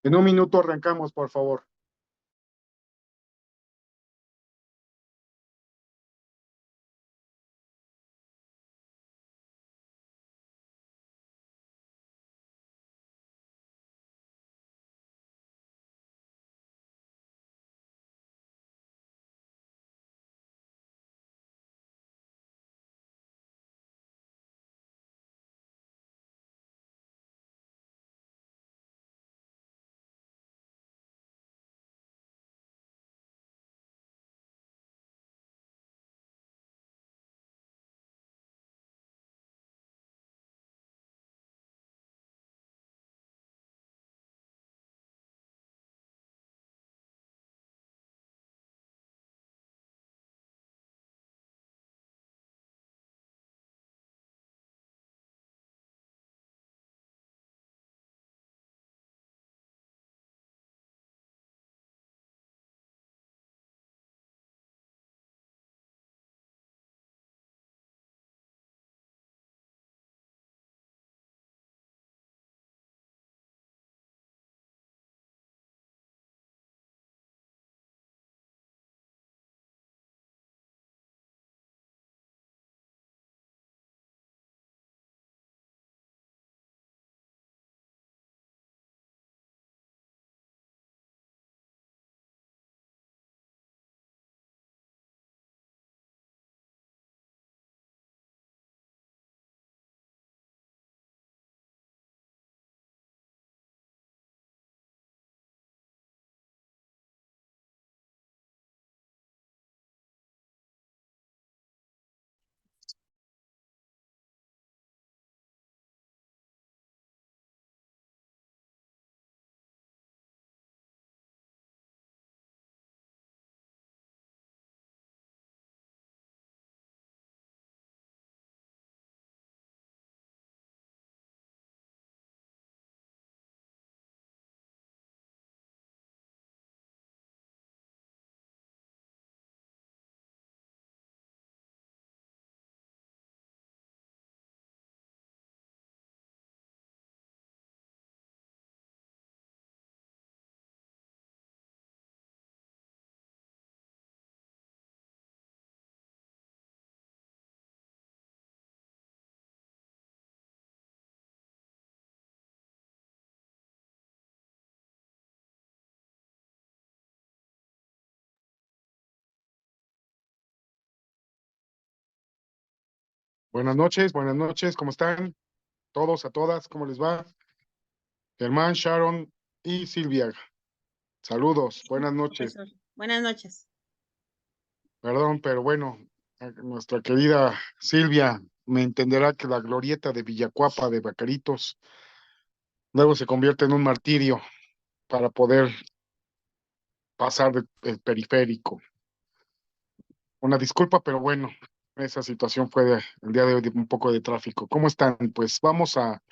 En un minuto arrancamos, por favor. Buenas noches, ¿cómo están? Todos, a todas, ¿cómo les va? Germán, Sharon y Silvia. Saludos, buenas noches. Profesor, buenas noches. Perdón, pero bueno, nuestra querida Silvia me entenderá que la glorieta de Villacuapa de Bacaritos luego se convierte en un martirio para poder pasar el periférico. Una disculpa, pero bueno, esa situación fue el día de hoy de un poco de tráfico. ¿Cómo están? Pues vamos a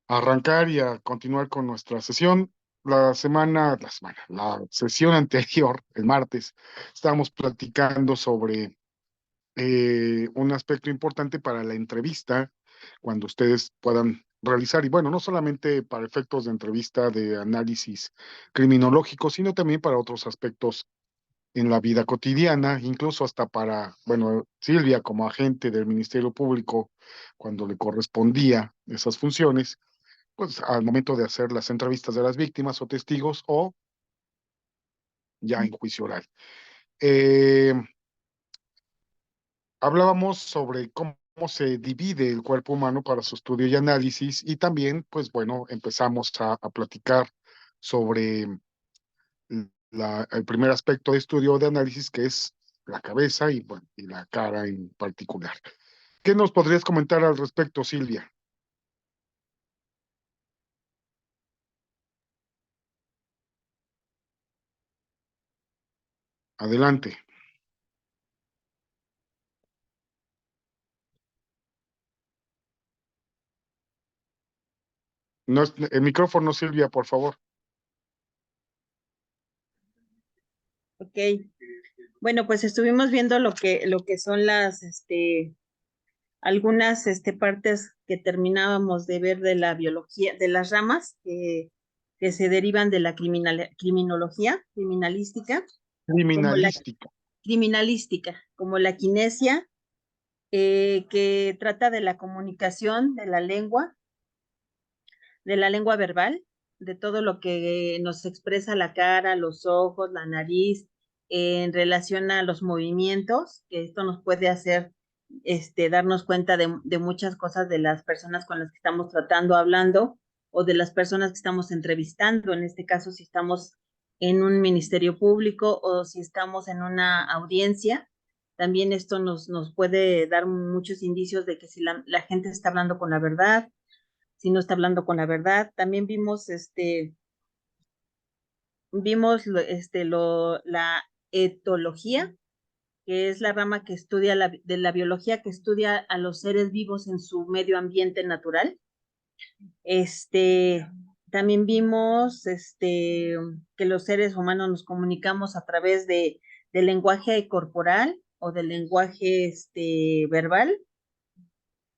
arrancar y a continuar con nuestra sesión. La sesión anterior, el martes, estábamos platicando sobre un aspecto importante para la entrevista, cuando ustedes puedan realizar, y bueno, no solamente para efectos de entrevista de análisis criminológico, sino también para otros aspectos en la vida cotidiana, incluso hasta para, bueno, Silvia como agente del Ministerio Público, cuando le correspondía esas funciones, pues al momento de hacer las entrevistas de las víctimas o testigos o ya en juicio oral. Eh, Hablábamos sobre cómo se divide el cuerpo humano para su estudio y análisis y también, pues bueno, empezamos a platicar sobre el primer aspecto de estudio o de análisis, que es la cabeza y, bueno, y la cara en particular. ¿Qué nos podrías comentar al respecto, Silvia? Adelante. No, el micrófono, Silvia, por favor. Ok. Bueno, pues estuvimos viendo lo que son algunas partes que terminábamos de ver de la biología, de las ramas que se derivan de la criminología, como la Criminalística. como la kinesia, que trata de la comunicación de la lengua verbal, de todo lo que nos expresa la cara, los ojos, la nariz, en relación a los movimientos, que esto nos puede hacer darnos cuenta de muchas cosas de las personas con las que estamos tratando, hablando, o de las personas que estamos entrevistando, en este caso si estamos en un ministerio público o si estamos en una audiencia. También esto nos puede dar muchos indicios de que si la gente está hablando con la verdad, si no está hablando con la verdad. También vimos la etología, que es la rama que estudia de la biología que estudia a los seres vivos en su medio ambiente natural. También vimos que los seres humanos nos comunicamos a través del lenguaje corporal o del lenguaje verbal.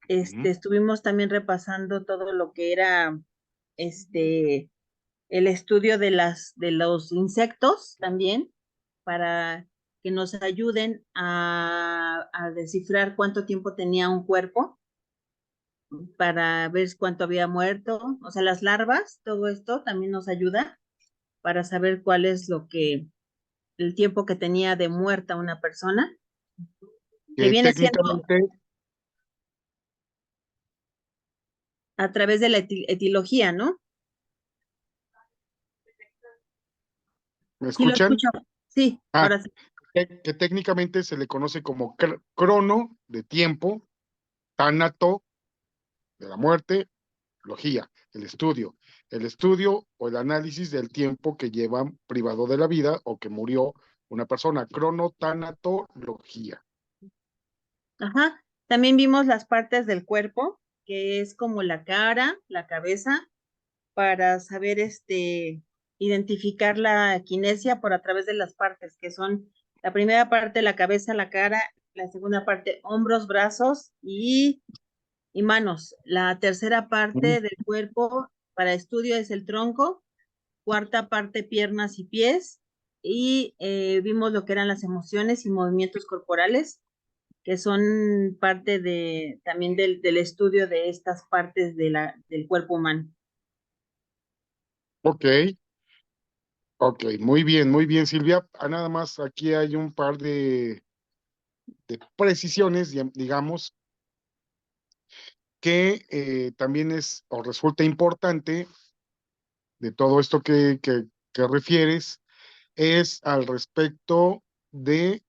Estuvimos también repasando todo lo que era el estudio de los insectos también, para que nos ayuden a descifrar cuánto tiempo tenía un cuerpo, para ver cuánto había muerto, o sea, las larvas, todo esto también nos ayuda para saber cuál es el tiempo que tenía de muerta una persona, que Que viene siendo técnicamente, a través de la etilogía, ¿no? ¿me Sí, lo escuchan? escucho. Sí, Ah, ahora sí. que técnicamente se le conoce como crono, de tiempo, tánato, de la muerte, logía, el estudio o el análisis del tiempo que llevan privado de la vida o que murió una persona, cronotanatología. Ajá. También vimos las partes del cuerpo, que es como la cara, la cabeza, para saber identificar la kinesia por a través de las partes, que son la primera parte, la cabeza, la cara, la segunda parte, hombros, brazos y manos. La tercera Mm. parte del cuerpo para estudio es el tronco, cuarta parte, piernas y pies, y vimos lo que eran las emociones y movimientos corporales, que son parte también del estudio de estas partes del cuerpo humano. Ok, ok, muy bien, Silvia. Nada más aquí hay un par de precisiones, digamos, que también es o resulta importante de todo esto que refieres, es al respecto de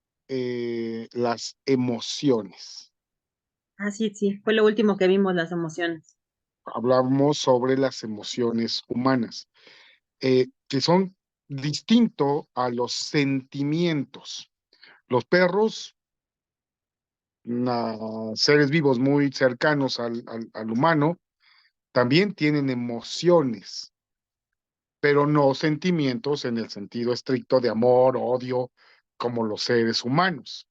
las emociones. Ah, sí, sí, fue lo último que vimos, las emociones. Hablamos sobre las emociones humanas, que son distinto a los sentimientos. Los perros, seres vivos muy cercanos al humano, también tienen emociones, pero no sentimientos en el sentido estricto de amor, odio, como los seres humanos.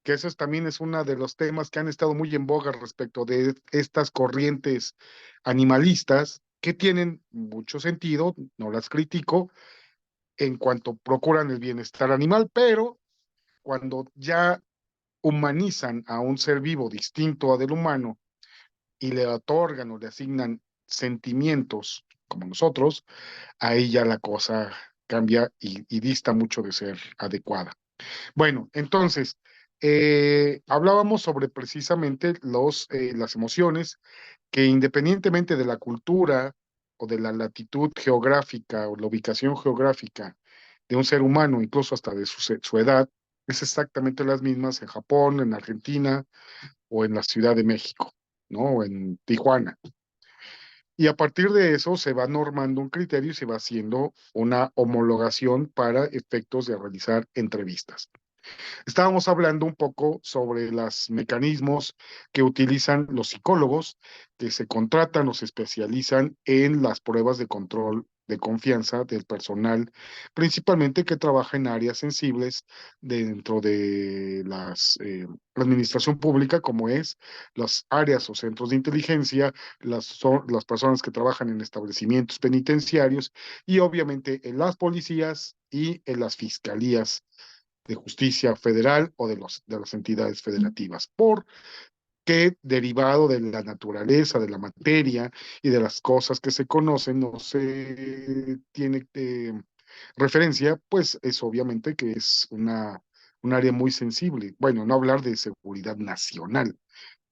Que eso también es uno de los temas que han estado muy en boga respecto de estas corrientes animalistas, que tienen mucho sentido, no las critico, en cuanto procuran el bienestar animal, pero cuando ya humanizan a un ser vivo distinto a del humano y le otorgan o le asignan sentimientos como nosotros, ahí ya la cosa cambia y dista mucho de ser adecuada. Bueno, entonces, hablábamos sobre precisamente las emociones que independientemente de la cultura o de la latitud geográfica o la ubicación geográfica de un ser humano, incluso hasta de su edad, es exactamente las mismas en Japón, en Argentina o en la Ciudad de México, ¿no? O en Tijuana. Y a partir de eso se va normando un criterio y se va haciendo una homologación para efectos de realizar entrevistas. Estábamos hablando un poco sobre los mecanismos que utilizan los psicólogos, que se contratan o se especializan en las pruebas de control de confianza del personal, principalmente que trabaja en áreas sensibles dentro de la administración pública, como es las áreas o centros de inteligencia, las personas que trabajan en establecimientos penitenciarios y obviamente en las policías y en las fiscalías de justicia federal o de las entidades federativas, porque derivado de la naturaleza, de la materia y de las cosas que se conocen, no se tiene referencia, pues es obviamente que es un área muy sensible. Bueno, no hablar de seguridad nacional,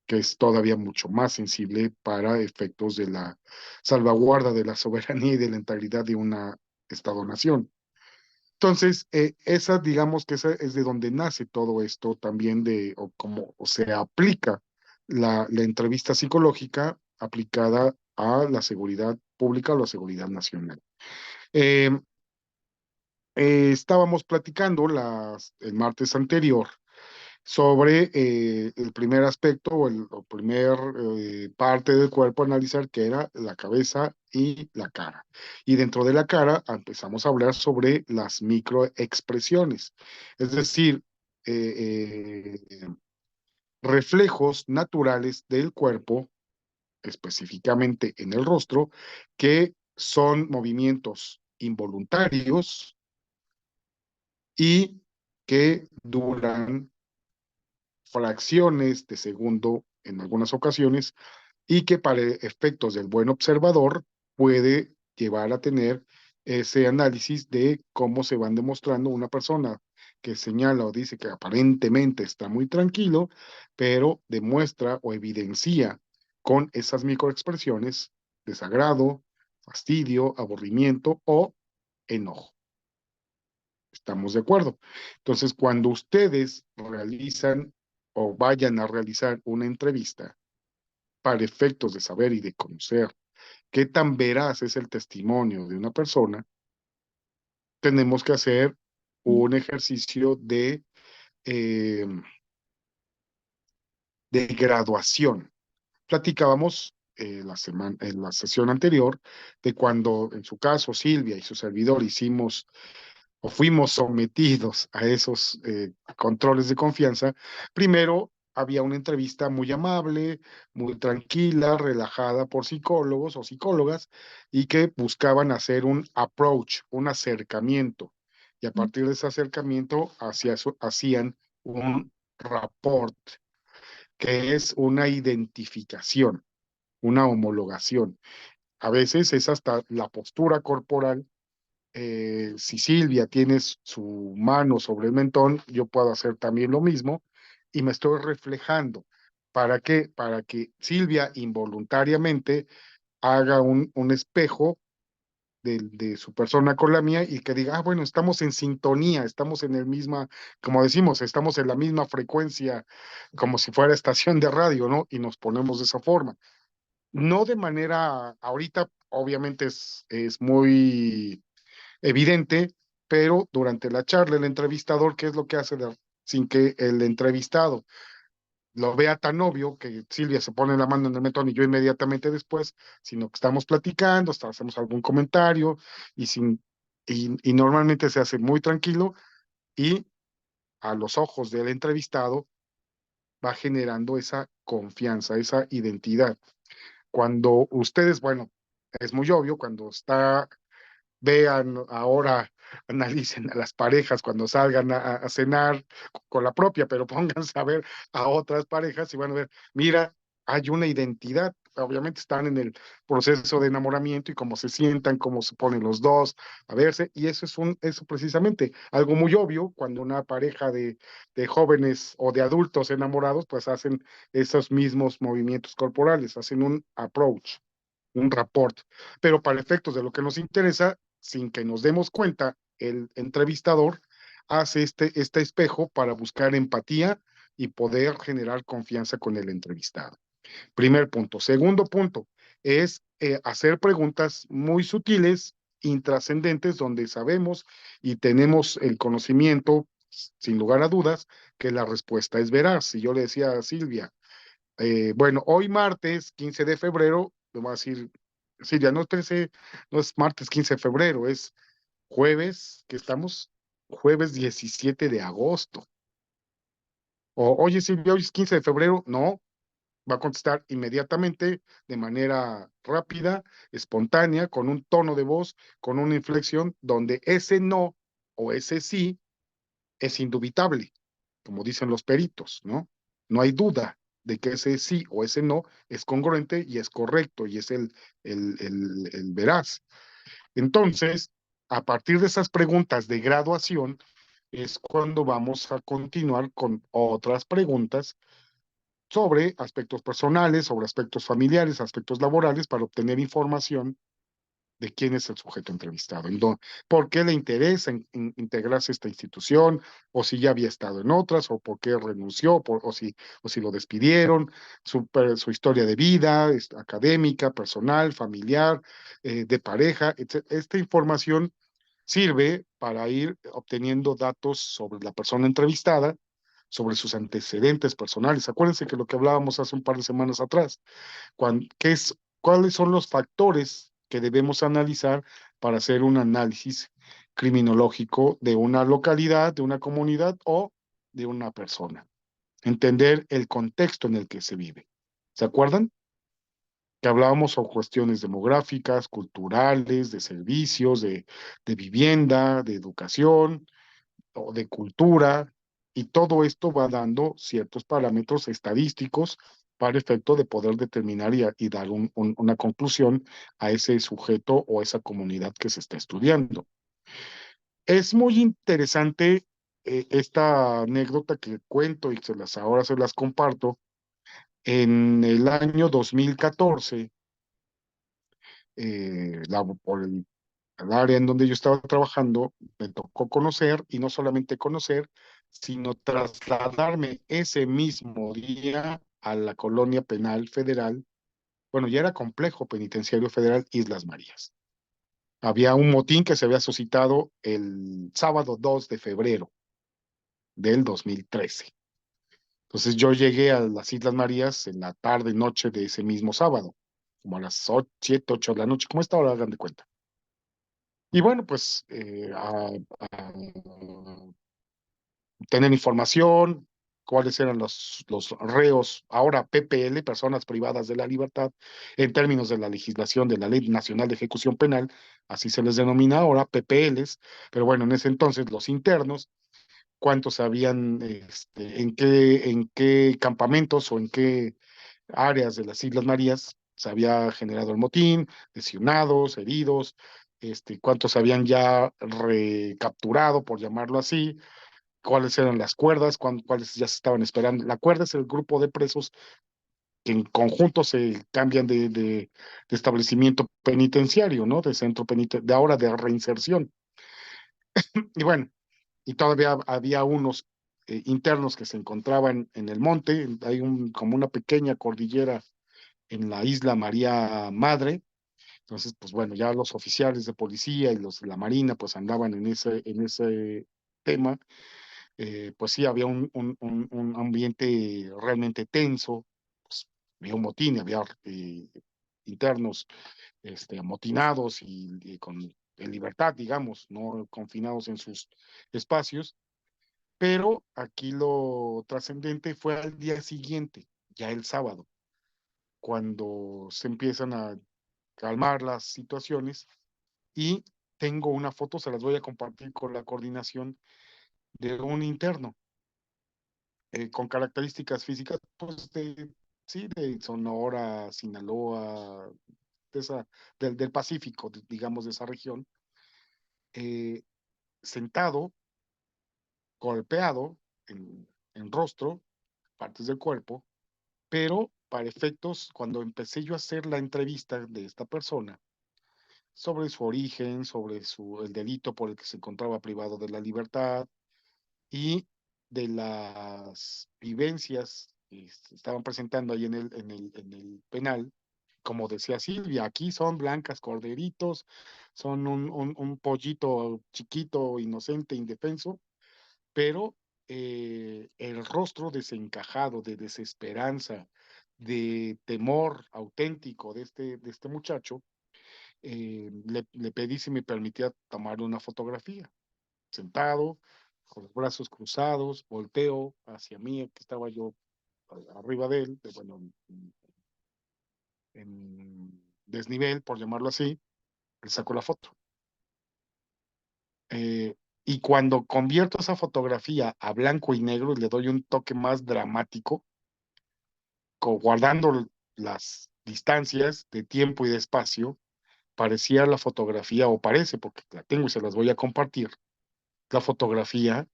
que es todavía mucho más sensible para efectos de la salvaguarda de la soberanía y de la integridad de una Estado-nación. Entonces, digamos que esa es de donde nace todo esto también o cómo se aplica la entrevista psicológica aplicada a la seguridad pública o la seguridad nacional. Eh, Estábamos platicando el martes anterior sobre el primer aspecto o primer parte del cuerpo a analizar, que era la cabeza y la cara. Y dentro de la cara empezamos a hablar sobre las microexpresiones, es decir, reflejos naturales del cuerpo, específicamente en el rostro, que son movimientos involuntarios y que duran fracciones de segundo en algunas ocasiones y que para efectos del buen observador puede llevar a tener ese análisis de cómo se van demostrando una persona que señala o dice que aparentemente está muy tranquilo, pero demuestra o evidencia con esas microexpresiones desagrado, fastidio, aburrimiento o enojo. ¿Estamos de acuerdo? Entonces, cuando ustedes realizan o vayan a realizar una entrevista para efectos de saber y de conocer qué tan veraz es el testimonio de una persona, tenemos que hacer un ejercicio eh, de graduación. Platicábamos en la sesión anterior de cuando, en su caso, Silvia y su servidor hicimos o fuimos sometidos a esos controles de confianza. Primero había una entrevista muy amable, muy tranquila, relajada por psicólogos o psicólogas y que buscaban hacer un approach, un acercamiento. Y a partir de ese acercamiento hacían un rapport, que es una identificación, una homologación. A veces es hasta la postura corporal. Si Silvia tiene su mano sobre el mentón, yo puedo hacer también lo mismo y me estoy reflejando. ¿Para qué? Para que Silvia involuntariamente haga un espejo de su persona con la mía y que diga, bueno, estamos en sintonía, estamos en el misma, como decimos, estamos en la misma frecuencia, como si fuera estación de radio, ¿no? Y nos ponemos de esa forma. No de manera, ahorita obviamente es muy evidente, pero durante la charla el entrevistador, ¿qué es lo que hace sin que el entrevistado lo vea tan obvio que Silvia se pone la mano en el mentón y yo inmediatamente después, sino que estamos platicando, hasta hacemos algún comentario y, y normalmente se hace muy tranquilo y a los ojos del entrevistado va generando esa confianza, esa identidad. Cuando ustedes, bueno, es muy obvio, cuando vean ahora, analicen a las parejas cuando salgan a cenar con la propia, pero pónganse a ver a otras parejas y van a ver, mira, hay una identidad. Obviamente están en el proceso de enamoramiento y cómo se sientan, cómo se ponen los dos a verse, y eso es eso precisamente, algo muy obvio cuando una pareja de jóvenes o de adultos enamorados, pues hacen esos mismos movimientos corporales, hacen un approach, un rapport. Pero para efectos de lo que nos interesa, sin que nos demos cuenta, el entrevistador hace este espejo para buscar empatía y poder generar confianza con el entrevistado. Primer punto. Segundo punto es hacer preguntas muy sutiles, intrascendentes, donde sabemos y tenemos el conocimiento, sin lugar a dudas, que la respuesta es veraz. Si yo le decía a Silvia, bueno, hoy martes 15 de febrero, le voy a decir Silvia, no es 13, no es martes 15 de febrero, es jueves, que estamos, jueves 17 de agosto. Oye, Silvia, hoy es 15 de febrero. No, va a contestar inmediatamente, de manera rápida, espontánea, con un tono de voz, con una inflexión, donde ese no o ese sí es indubitable, como dicen los peritos, ¿no? No hay duda de que ese sí o ese no es congruente y es correcto y es el veraz. Entonces, a partir de esas preguntas de graduación, es cuando vamos a continuar con otras preguntas sobre aspectos personales, sobre aspectos familiares, aspectos laborales, para obtener información de quién es el sujeto entrevistado, por qué le interesa integrarse a esta institución, o si ya había estado en otras, o por qué renunció, o si lo despidieron, su historia de vida, académica, personal, familiar, de pareja, etc. Esta información sirve para ir obteniendo datos sobre la persona entrevistada, sobre sus antecedentes personales. Acuérdense que lo que hablábamos hace un par de semanas atrás, cuáles son los factores que debemos analizar para hacer un análisis criminológico de una localidad, de una comunidad o de una persona. Entender el contexto en el que se vive. ¿Se acuerdan? Que hablábamos sobre cuestiones demográficas, culturales, de servicios, de vivienda, de educación o de cultura, y todo esto va dando ciertos parámetros estadísticos para efecto de poder determinar y dar una conclusión a ese sujeto o esa comunidad que se está estudiando. Es muy interesante esta anécdota que cuento y ahora se las comparto. En el año 2014, por el área en donde yo estaba trabajando, me tocó conocer, y no solamente conocer, sino trasladarme ese mismo día a la colonia penal federal. Bueno, ya era complejo penitenciario federal Islas Marías. Había un motín que se había suscitado el sábado 2 de febrero del 2013. Entonces yo llegué a las Islas Marías en la tarde, noche de ese mismo sábado, como a las 7, 8 de la noche, como esta hora, hagan de cuenta. Y bueno, pues a tener información, cuáles eran los reos, ahora PPL, personas privadas de la libertad, en términos de la legislación de la Ley Nacional de Ejecución Penal, así se les denomina ahora, PPLs, pero bueno, en ese entonces los internos, cuántos habían, en qué campamentos o en qué áreas de las Islas Marías se había generado el motín, lesionados, heridos, cuántos habían ya recapturado, por llamarlo así, cuáles eran las cuerdas, cuáles ya se estaban esperando. La cuerda es el grupo de presos que en conjunto se cambian de establecimiento penitenciario, ¿no? De centro penitenciario, de ahora de reinserción. Y bueno, y todavía había unos internos que se encontraban en el monte. Hay como una pequeña cordillera en la isla María Madre. Entonces, pues bueno, ya los oficiales de policía y los de la Marina pues andaban en ese tema. Pues sí, había un ambiente realmente tenso, pues, había un motín, había internos amotinados y en libertad, digamos, no confinados en sus espacios, pero aquí lo trascendente fue al día siguiente, ya el sábado, cuando se empiezan a calmar las situaciones, y tengo una foto, se las voy a compartir con la coordinación, de un interno con características físicas, pues sí, de Sonora, Sinaloa, del Pacífico, digamos, de esa región, eh, sentado, golpeado en rostro, partes del cuerpo, pero para efectos, cuando empecé yo a hacer la entrevista de esta persona, sobre su origen, sobre el delito por el que se encontraba privado de la libertad, y de las vivencias que se estaban presentando ahí en el penal. Como decía Silvia, aquí son blancas corderitos, son un pollito chiquito, inocente, indefenso, pero el rostro desencajado, de desesperanza, de temor auténtico de este muchacho, le pedí si me permitía tomarle una fotografía, sentado, con los brazos cruzados, volteo hacia mí, que estaba yo arriba de él, bueno, en desnivel, por llamarlo así, le saco la foto. Eh, y cuando convierto esa fotografía a blanco y negro y le doy un toque más dramático, guardando las distancias de tiempo y de espacio, parecía la fotografía, o parece, porque la tengo y se las voy a compartir, la fotografía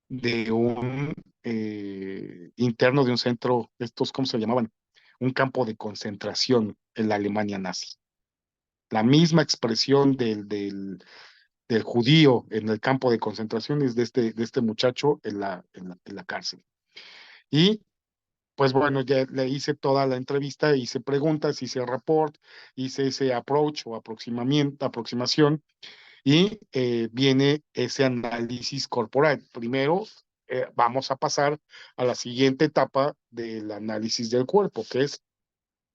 de un interno de un centro, estos, ¿cómo se llamaban? Un campo de concentración en la Alemania nazi. La misma expresión del judío en el campo de concentración es de este muchacho en la cárcel. Y pues bueno, ya le hice toda la entrevista, hice preguntas, hice report, hice ese approach o aproximación, y viene ese análisis corporal. Primero, vamos a pasar a la siguiente etapa del análisis del cuerpo, que es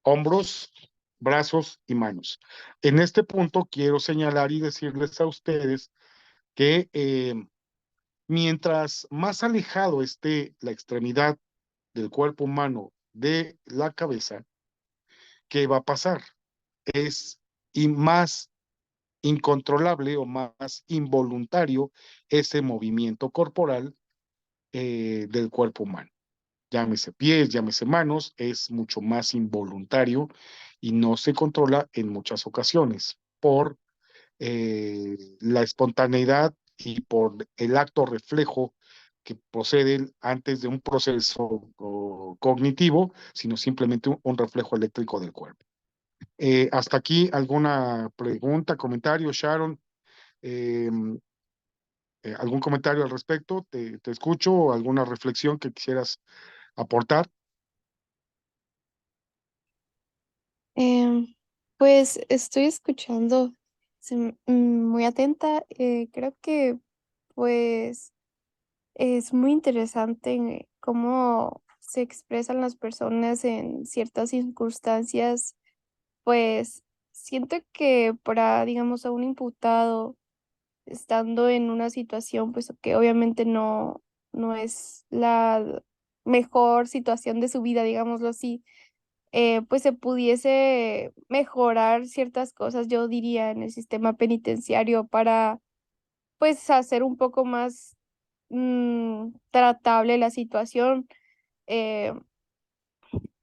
hombros, brazos y manos. En este punto quiero señalar y decirles a ustedes que mientras más alejado esté la extremidad del cuerpo humano de la cabeza, ¿qué va a pasar? Es y más incontrolable o más involuntario ese movimiento corporal del cuerpo humano. Llámese pies, llámese manos, es mucho más involuntario y no se controla en muchas ocasiones por la espontaneidad y por el acto reflejo que procede antes de un proceso cognitivo, sino simplemente un reflejo eléctrico del cuerpo. Hasta aquí, ¿alguna pregunta, comentario, Sharon? Eh, ¿Algún comentario al respecto? Te escucho, o alguna reflexión que quisieras aportar. Em, pues estoy escuchando muy atenta. Creo que pues es muy interesante cómo se expresan las personas en ciertas circunstancias. Pues siento que para, digamos, a un imputado estando en una situación, pues que obviamente no es la mejor situación de su vida, digámoslo así, pues se pudiese mejorar ciertas cosas, yo diría, en el sistema penitenciario para pues hacer un poco más tratable la situación. Eh,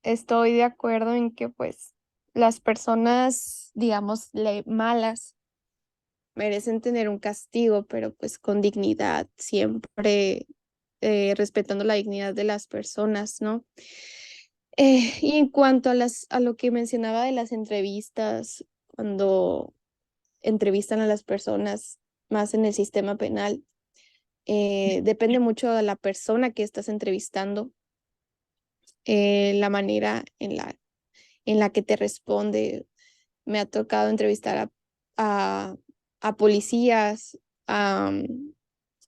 Estoy de acuerdo en que pues las personas, digamos, malas merecen tener un castigo, pero pues con dignidad, siempre respetando la dignidad de las personas, ¿no? Y en cuanto a a lo que mencionaba de las entrevistas, cuando entrevistan a las personas más en el sistema penal, depende mucho de la persona que estás entrevistando, la manera en la que te responde. Me ha tocado entrevistar a, a policías, a,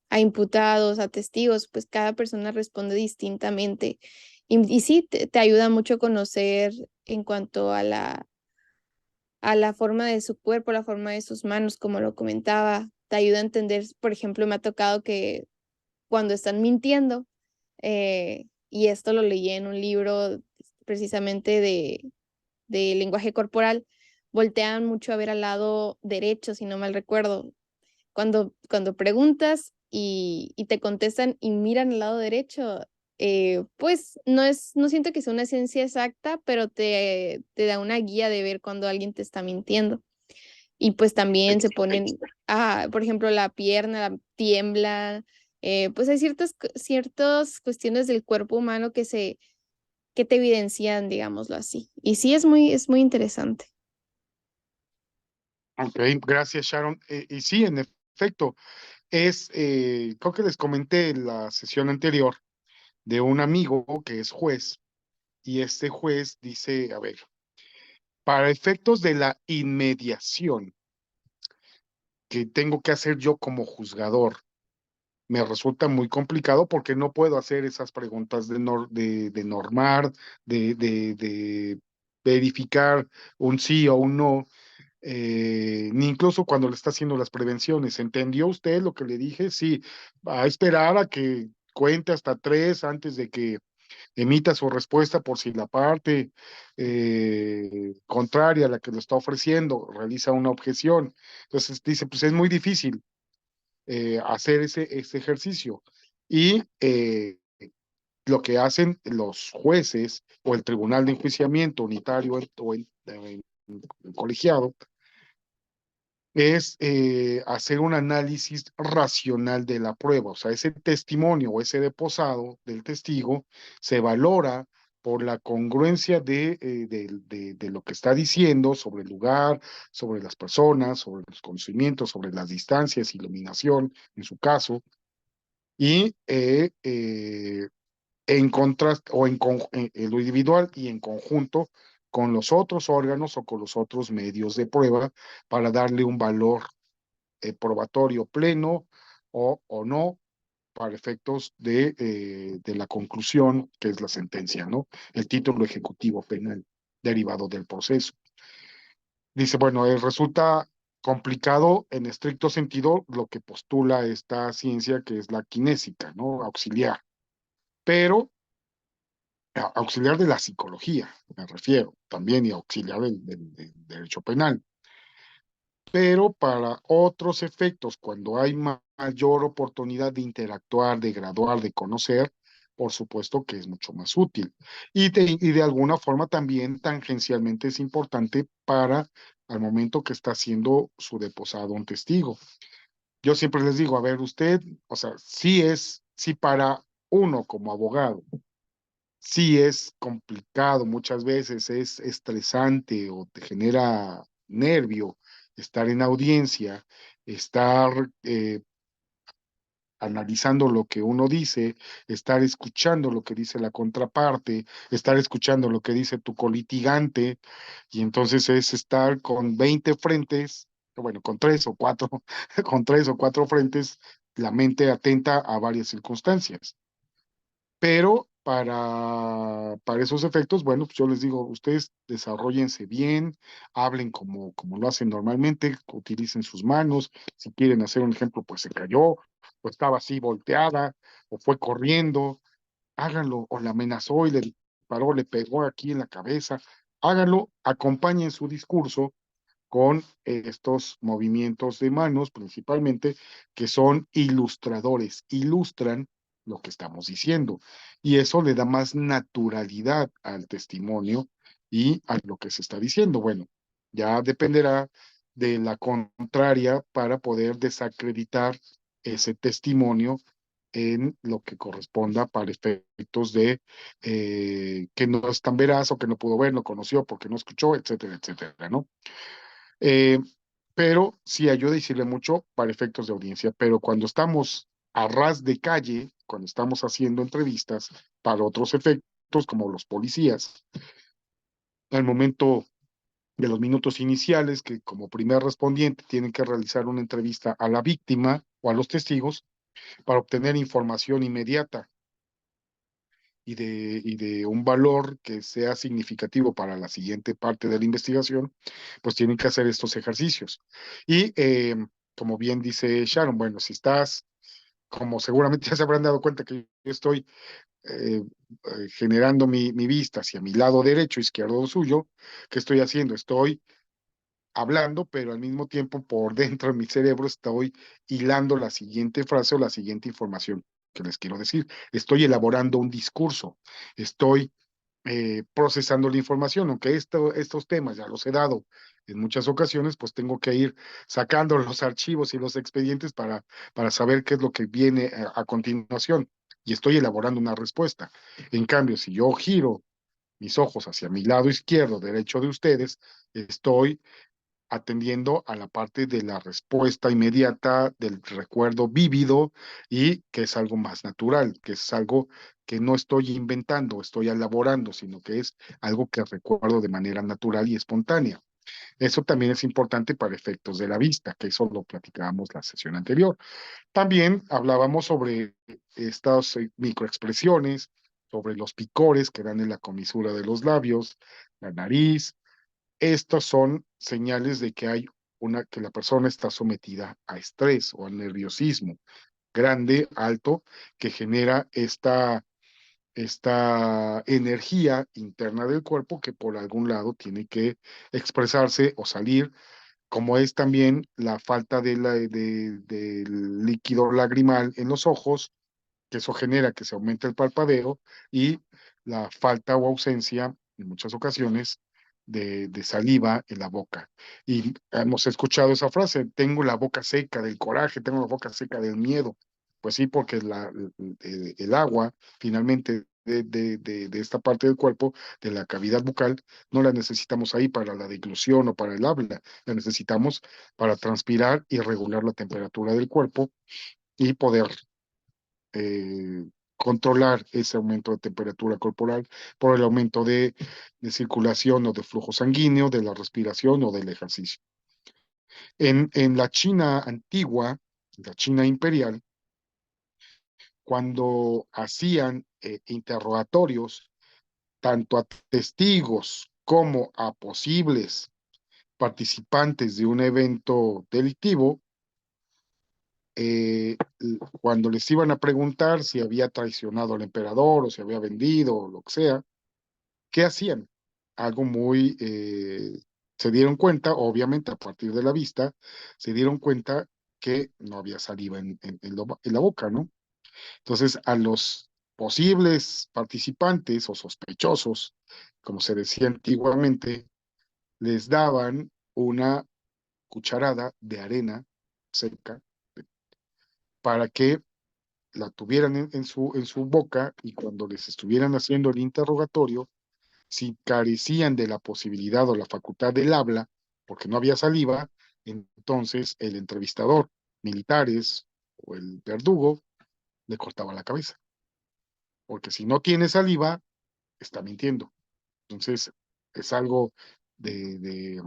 a imputados, a testigos, pues cada persona responde distintamente. Y sí, te ayuda mucho a conocer en cuanto a a la forma de su cuerpo, la forma de sus manos, como lo comentaba. Te ayuda a entender, por ejemplo, me ha tocado que cuando están mintiendo, y esto lo leí en un libro precisamente de lenguaje corporal, voltean mucho a ver al lado derecho, si no mal recuerdo. Cuando preguntas y te contestan y miran al lado derecho, pues no siento que sea una ciencia exacta, pero te da una guía de ver cuando alguien te está mintiendo. Y pues también se ponen, por ejemplo, la pierna tiembla, pues hay ciertas cuestiones del cuerpo humano que te evidencian, digámoslo así. Y sí, es muy interesante. Ok, gracias, Sharon. Y sí, en efecto, creo que les comenté en la sesión anterior de un amigo que es juez, y este juez dice, a ver, para efectos de la inmediación que tengo que hacer yo como juzgador, me resulta muy complicado porque no puedo hacer esas preguntas de normar, de verificar un sí o un no. ni incluso cuando le está haciendo las prevenciones. ¿Entendió usted lo que le dije? Sí, va a esperar a que cuente hasta 3 antes de que emita su respuesta por si la parte contraria a la que lo está ofreciendo realiza una objeción. Entonces dice, pues es muy difícil hacer ese ejercicio. Y lo que hacen los jueces o el tribunal de enjuiciamiento unitario o en colegiado es hacer un análisis racional de la prueba. O sea, ese testimonio o ese deposado del testigo se valora por la congruencia de lo que está diciendo sobre el lugar, sobre las personas, sobre los conocimientos, sobre las distancias, iluminación, en su caso, y en contraste o en lo individual y en conjunto con los otros órganos o con los otros medios de prueba para darle un valor probatorio pleno o no para efectos de la conclusión, que es la sentencia, ¿no? El título ejecutivo penal derivado del proceso. Dice, bueno, resulta complicado en estricto sentido lo que postula esta ciencia que es la kinésica, ¿no? Auxiliar, pero auxiliar de la psicología, me refiero, también y auxiliar del derecho penal. Pero para otros efectos, cuando hay mayor oportunidad de interactuar, de graduar, de conocer, por supuesto que es mucho más útil. Y de alguna forma también tangencialmente es importante para al momento que está haciendo su deposado un testigo. Yo siempre les digo, a ver, usted, o sea, sí para uno como abogado, sí es complicado, muchas veces es estresante o te genera nervio estar en audiencia, estar analizando lo que uno dice, estar escuchando lo que dice la contraparte, estar escuchando lo que dice tu colitigante, y entonces es estar con 20 frentes, bueno, con 3 o 4, con 3 o 4 frentes, la mente atenta a varias circunstancias. Pero para esos efectos, bueno, pues yo les digo, ustedes desarróllense bien, hablen como lo hacen normalmente, utilicen sus manos, si quieren hacer un ejemplo, pues se cayó, o estaba así volteada, o fue corriendo, háganlo, o la amenazó y le disparó, le pegó aquí en la cabeza, háganlo, acompañen su discurso con estos movimientos de manos principalmente, que son ilustradores, ilustran lo que estamos diciendo. Y eso le da más naturalidad al testimonio y a lo que se está diciendo. Bueno, ya dependerá de la contraria para poder desacreditar ese testimonio en lo que corresponda para efectos de que no es tan veraz o que no pudo ver, no conoció porque no escuchó, etcétera, etcétera, ¿no? Eh, pero sí ayuda y sirve mucho para efectos de audiencia. Pero cuando estamos a ras de calle, cuando estamos haciendo entrevistas para otros efectos, como los policías, al momento de los minutos iniciales, que como primer respondiente tienen que realizar una entrevista a la víctima o a los testigos para obtener información inmediata y de un valor que sea significativo para la siguiente parte de la investigación, pues tienen que hacer estos ejercicios. Y como bien dice Sharon, bueno, si estás, como seguramente ya se habrán dado cuenta que yo estoy generando mi vista hacia mi lado derecho, izquierdo suyo, ¿qué estoy haciendo? Estoy hablando, pero al mismo tiempo por dentro de mi cerebro estoy hilando la siguiente frase o la siguiente información que les quiero decir. Estoy elaborando un discurso, estoy procesando la información, aunque estos temas ya los he dado en muchas ocasiones, pues tengo que ir sacando los archivos y los expedientes para saber qué es lo que viene a continuación y estoy elaborando una respuesta. En cambio, si yo giro mis ojos hacia mi lado izquierdo, derecho de ustedes, estoy atendiendo a la parte de la respuesta inmediata, del recuerdo vívido y que es algo más natural, que es algo que no estoy inventando, estoy elaborando, sino que es algo que recuerdo de manera natural y espontánea. Eso también es importante para efectos de la vista, que eso lo platicábamos la sesión anterior. También hablábamos sobre estas microexpresiones, sobre los picores que dan en la comisura de los labios, la nariz, Estas son señales de que que la persona está sometida a estrés o al nerviosismo grande, alto, que genera esta energía interna del cuerpo que por algún lado tiene que expresarse o salir, como es también la falta del líquido lagrimal en los ojos, que eso genera que se aumente el parpadeo, y la falta o ausencia, en muchas ocasiones, de saliva en la boca. Y hemos escuchado esa frase: tengo la boca seca del coraje, tengo la boca seca del miedo. Pues sí, porque el agua, finalmente, de esta parte del cuerpo, de la cavidad bucal, no la necesitamos ahí para la deglución o para el habla, la necesitamos para transpirar y regular la temperatura del cuerpo y poder controlar ese aumento de temperatura corporal por el aumento de circulación o de flujo sanguíneo, de la respiración o del ejercicio. En la China antigua, la China imperial, cuando hacían interrogatorios tanto a testigos como a posibles participantes de un evento delictivo, eh, cuando les iban a preguntar si había traicionado al emperador o si había vendido o lo que sea, ¿qué hacían? Algo se dieron cuenta, obviamente a partir de la vista, se dieron cuenta que no había saliva en la boca, ¿no? Entonces, a los posibles participantes o sospechosos, como se decía antiguamente, les daban una cucharada de arena seca para que la tuvieran en su boca, y cuando les estuvieran haciendo el interrogatorio, si carecían de la posibilidad o la facultad del habla, porque no había saliva, entonces el entrevistador, militares o el verdugo, le cortaba la cabeza, porque si no tiene saliva, está mintiendo. Entonces, es algo de, de,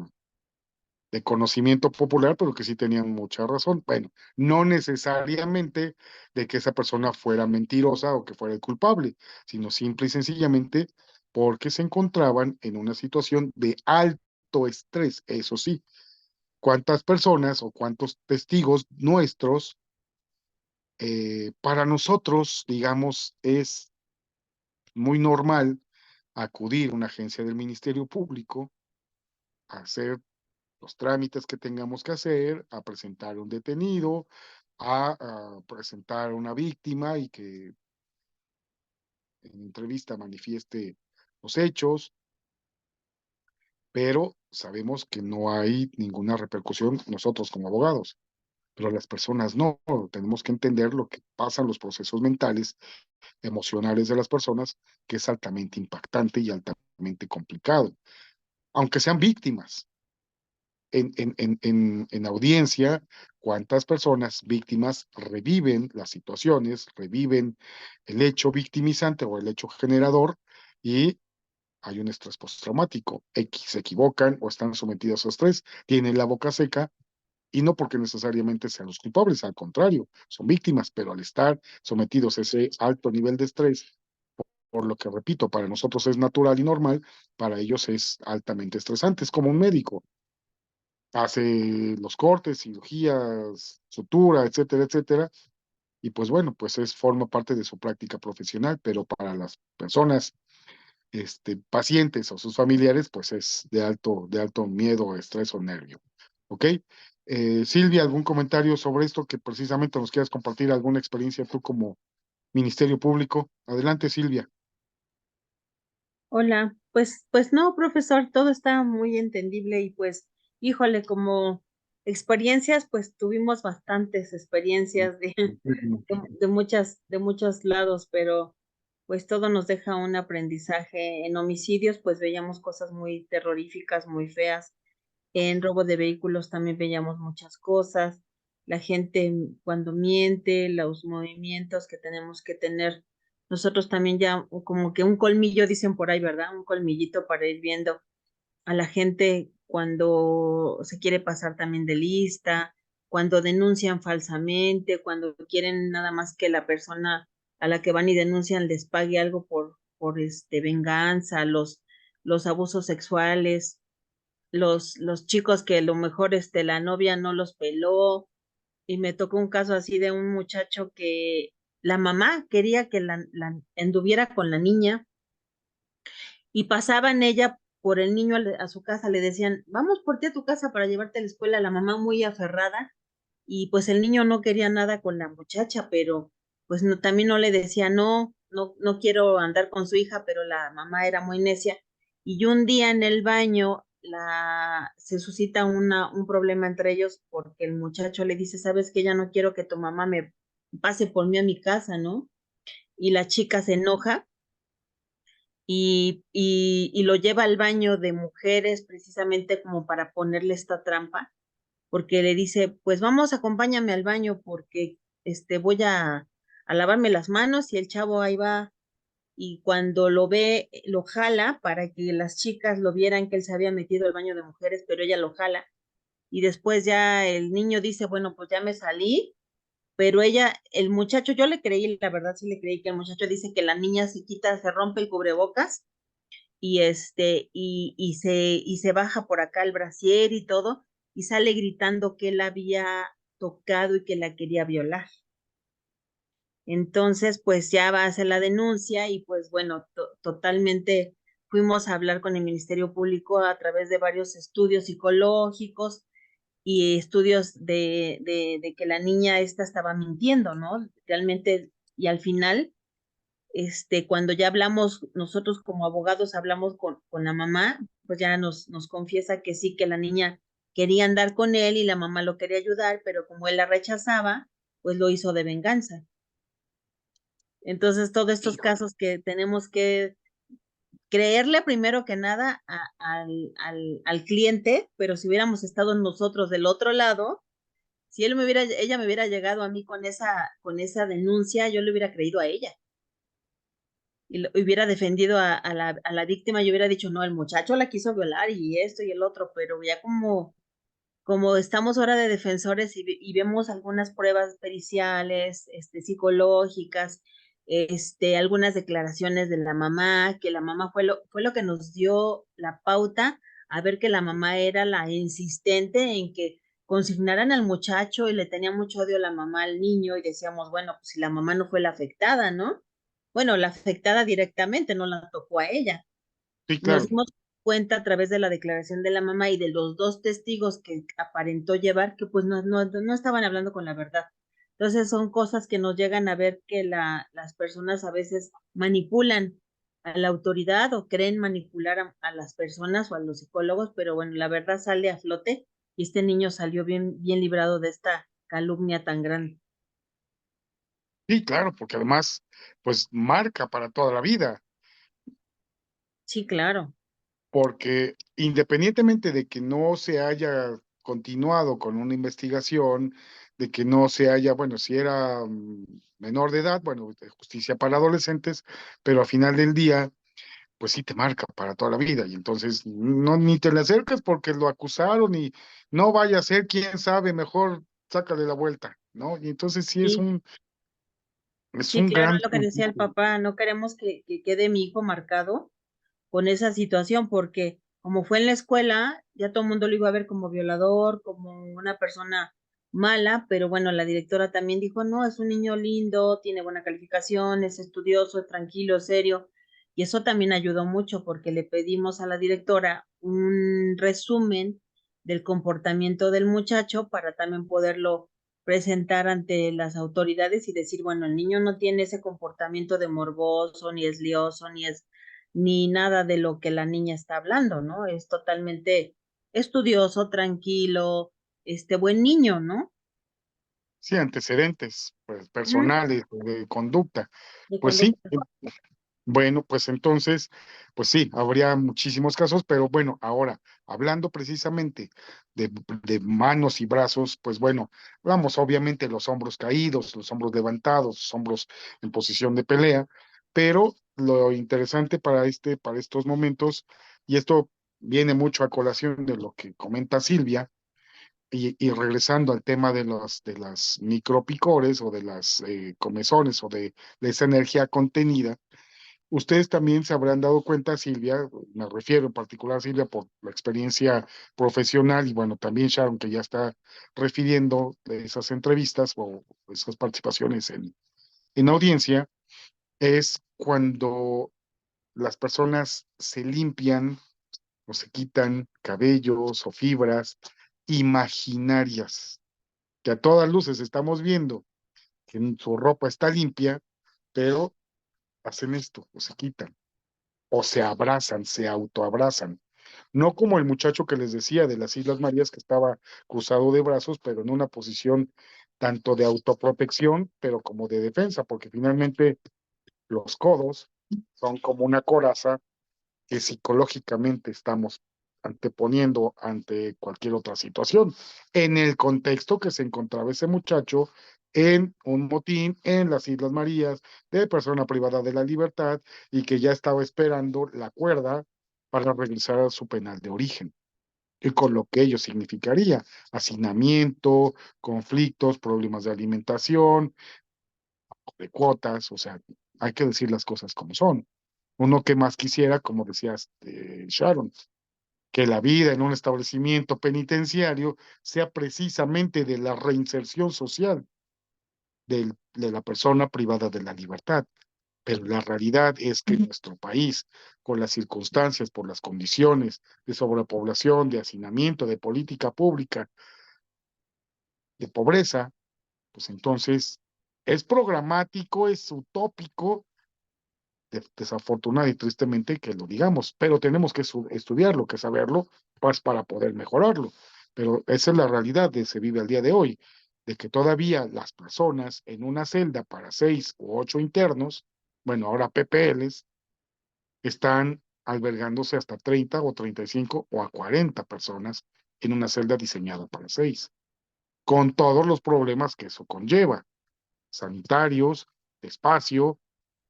de conocimiento popular, pero que sí tenían mucha razón. Bueno, no necesariamente de que esa persona fuera mentirosa o que fuera el culpable, sino simple y sencillamente porque se encontraban en una situación de alto estrés. Eso sí, ¿cuántas personas o cuántos testigos nuestros, para nosotros, digamos, es muy normal acudir a una agencia del Ministerio Público a hacer los trámites que tengamos que hacer, a presentar un detenido, a presentar una víctima y que en entrevista manifieste los hechos, pero sabemos que no hay ninguna repercusión nosotros como abogados, pero las personas no. Tenemos que entender lo que pasa en los procesos mentales, emocionales de las personas, que es altamente impactante y altamente complicado, aunque sean víctimas. En audiencia, cuántas personas víctimas reviven las situaciones, reviven el hecho victimizante o el hecho generador, y hay un estrés postraumático. Se equivocan o están sometidos a estrés, tienen la boca seca, y no porque necesariamente sean los culpables, al contrario, son víctimas, pero al estar sometidos a ese alto nivel de estrés, por lo que repito, para nosotros es natural y normal, para ellos es altamente estresante. Es como un médico hace los cortes, cirugías, sutura, etcétera, etcétera. Y pues bueno, pues forma parte de su práctica profesional, pero para las personas, pacientes o sus familiares, pues es de alto miedo, estrés o nervio. ¿Ok? Silvia, ¿algún comentario sobre esto que precisamente nos quieras compartir? ¿Alguna experiencia tú como Ministerio Público? Adelante, Silvia. Hola, pues no, profesor, todo está muy entendible y pues, híjole, como experiencias, pues tuvimos bastantes experiencias de muchos lados, pero pues todo nos deja un aprendizaje. En homicidios, pues veíamos cosas muy terroríficas, muy feas. En robo de vehículos también veíamos muchas cosas. La gente cuando miente, los movimientos que tenemos que tener. Nosotros también ya como que un colmillo, dicen por ahí, ¿verdad? Un colmillito para ir viendo a la gente cuando se quiere pasar también de lista, cuando denuncian falsamente, cuando quieren nada más que la persona a la que van y denuncian les pague algo por venganza, los abusos sexuales. los chicos que a lo mejor la novia no los peló, y me tocó un caso así de un muchacho que la mamá quería que la anduviera con la niña y pasaban ella por el niño a su casa, le decían, vamos por ti a tu casa para llevarte a la escuela, la mamá muy aferrada, y pues el niño no quería nada con la muchacha, pero pues no, también no le decía, no quiero andar con su hija, pero la mamá era muy necia, y un día en el baño se suscita un problema entre ellos porque el muchacho le dice, sabes que ya no quiero que tu mamá me pase por mí a mi casa, ¿no? Y la chica se enoja y lo lleva al baño de mujeres precisamente como para ponerle esta trampa, porque le dice, pues vamos, acompáñame al baño porque voy a lavarme las manos y el chavo ahí va y cuando lo ve, lo jala para que las chicas lo vieran que él se había metido al baño de mujeres, pero ella lo jala y después ya el niño dice, bueno, pues ya me salí, pero ella, el muchacho, yo le creí, la verdad sí le creí que el muchacho dice que la niña se quita, se rompe el cubrebocas y se baja por acá el brasier y todo, y sale gritando que él había tocado y que la quería violar. Entonces, pues ya va a hacer la denuncia y pues bueno, totalmente fuimos a hablar con el Ministerio Público a través de varios estudios psicológicos y estudios de que la niña esta estaba mintiendo, ¿no? Realmente, y al final cuando ya hablamos, nosotros como abogados hablamos con la mamá, pues ya nos confiesa que sí, que la niña quería andar con él y la mamá lo quería ayudar, pero como él la rechazaba, pues lo hizo de venganza. Entonces, todos estos casos que tenemos que creerle primero que nada al cliente, pero si hubiéramos estado nosotros del otro lado, si ella me hubiera llegado a mí con esa denuncia, yo le hubiera creído a ella y hubiera defendido a la víctima y hubiera dicho, no, el muchacho la quiso violar y esto y el otro, pero ya como estamos ahora de defensores y vemos algunas pruebas periciales, psicológicas, algunas declaraciones de la mamá, que la mamá fue lo que nos dio la pauta a ver que la mamá era la insistente en que consignaran al muchacho y le tenía mucho odio a la mamá al niño y decíamos, bueno, pues si la mamá no fue la afectada, ¿no? Bueno, la afectada directamente, no la tocó a ella. Sí, Nos claro. dimos cuenta a través de la declaración de la mamá y de los dos testigos que aparentó llevar que pues no estaban hablando con la verdad. Entonces son cosas que nos llegan a ver que las personas a veces manipulan a la autoridad o creen manipular a las personas o a los psicólogos, pero bueno, la verdad sale a flote y este niño salió bien librado de esta calumnia tan grande. Sí, claro, porque además, pues marca para toda la vida, Sí, claro. porque independientemente de que no se haya continuado con una investigación, de que no se haya, bueno, si era menor de edad, bueno, de justicia para adolescentes, pero al final del día, pues sí te marca para toda la vida, y entonces no ni te le acercas porque lo acusaron y no vaya a ser, quién sabe, mejor sácale la vuelta, ¿no? Y entonces sí Sí, es sí, un claro, gran es lo que decía el papá, no queremos que quede mi hijo marcado con esa situación, porque como fue en la escuela, ya todo el mundo lo iba a ver como violador, como una persona mala, pero bueno, la directora también dijo, no, es un niño lindo, tiene buena calificación, es estudioso, es tranquilo, serio, y eso también ayudó mucho porque le pedimos a la directora un resumen del comportamiento del muchacho para también poderlo presentar ante las autoridades y decir, bueno, el niño no tiene ese comportamiento de morboso, ni es lioso, ni nada de lo que la niña está hablando, ¿no? Es totalmente estudioso, tranquilo, buen niño, ¿no? sí, antecedentes pues, Ujú. personales, de conducta. De Pues sí, conducta. bueno, pues entonces, pues sí, habría muchísimos casos, pero bueno, ahora, hablando precisamente de manos y brazos, pues bueno, vamos, obviamente los hombros caídos, los hombros levantados, los hombros en posición de pelea, pero lo interesante para estos momentos, y esto viene mucho a colación de lo que comenta Silvia, y regresando al tema de las micropicores o de las comezones o de esa energía contenida, Ustedes también se habrán dado cuenta, Silvia, me refiero en particular a Silvia por la experiencia profesional y bueno, también Sharon, que ya está refiriendo de esas entrevistas o esas participaciones en audiencia, es cuando las personas se limpian o se quitan cabellos o fibras imaginarias, que a todas luces estamos viendo que su ropa está limpia, pero hacen esto, o se quitan, o se abrazan, se autoabrazan. No como el muchacho que les decía de las Islas Marías que estaba cruzado de brazos, pero en una posición tanto de autoprotección, pero como de defensa, porque finalmente los codos son como una coraza que psicológicamente estamos anteponiendo ante cualquier otra situación. En el contexto que se encontraba ese muchacho en un motín en las Islas Marías de persona privada de la libertad y que ya estaba esperando la cuerda para regresar a su penal de origen y con lo que ello significaría, hacinamiento, conflictos, problemas de alimentación, de cuotas, o sea, hay que decir las cosas como son. Uno que más quisiera, como decías, Sharon, que la vida en un establecimiento penitenciario sea precisamente de la reinserción social de la persona privada de la libertad. Pero la realidad es que en nuestro país, con las circunstancias, por las condiciones de sobrepoblación, de hacinamiento, de política pública, de pobreza, pues entonces es programático, es utópico, desafortunado y tristemente que lo digamos, pero tenemos que estudiarlo, que saberlo, pues para poder mejorarlo. Pero esa es la realidad de se vive al día de hoy, de que todavía las personas en una celda para 6 u 8 internos, bueno, ahora PPLs, están albergándose hasta 30 o 35 o a 40 personas en una celda diseñada para 6, con todos los problemas que eso conlleva, sanitarios, de espacio,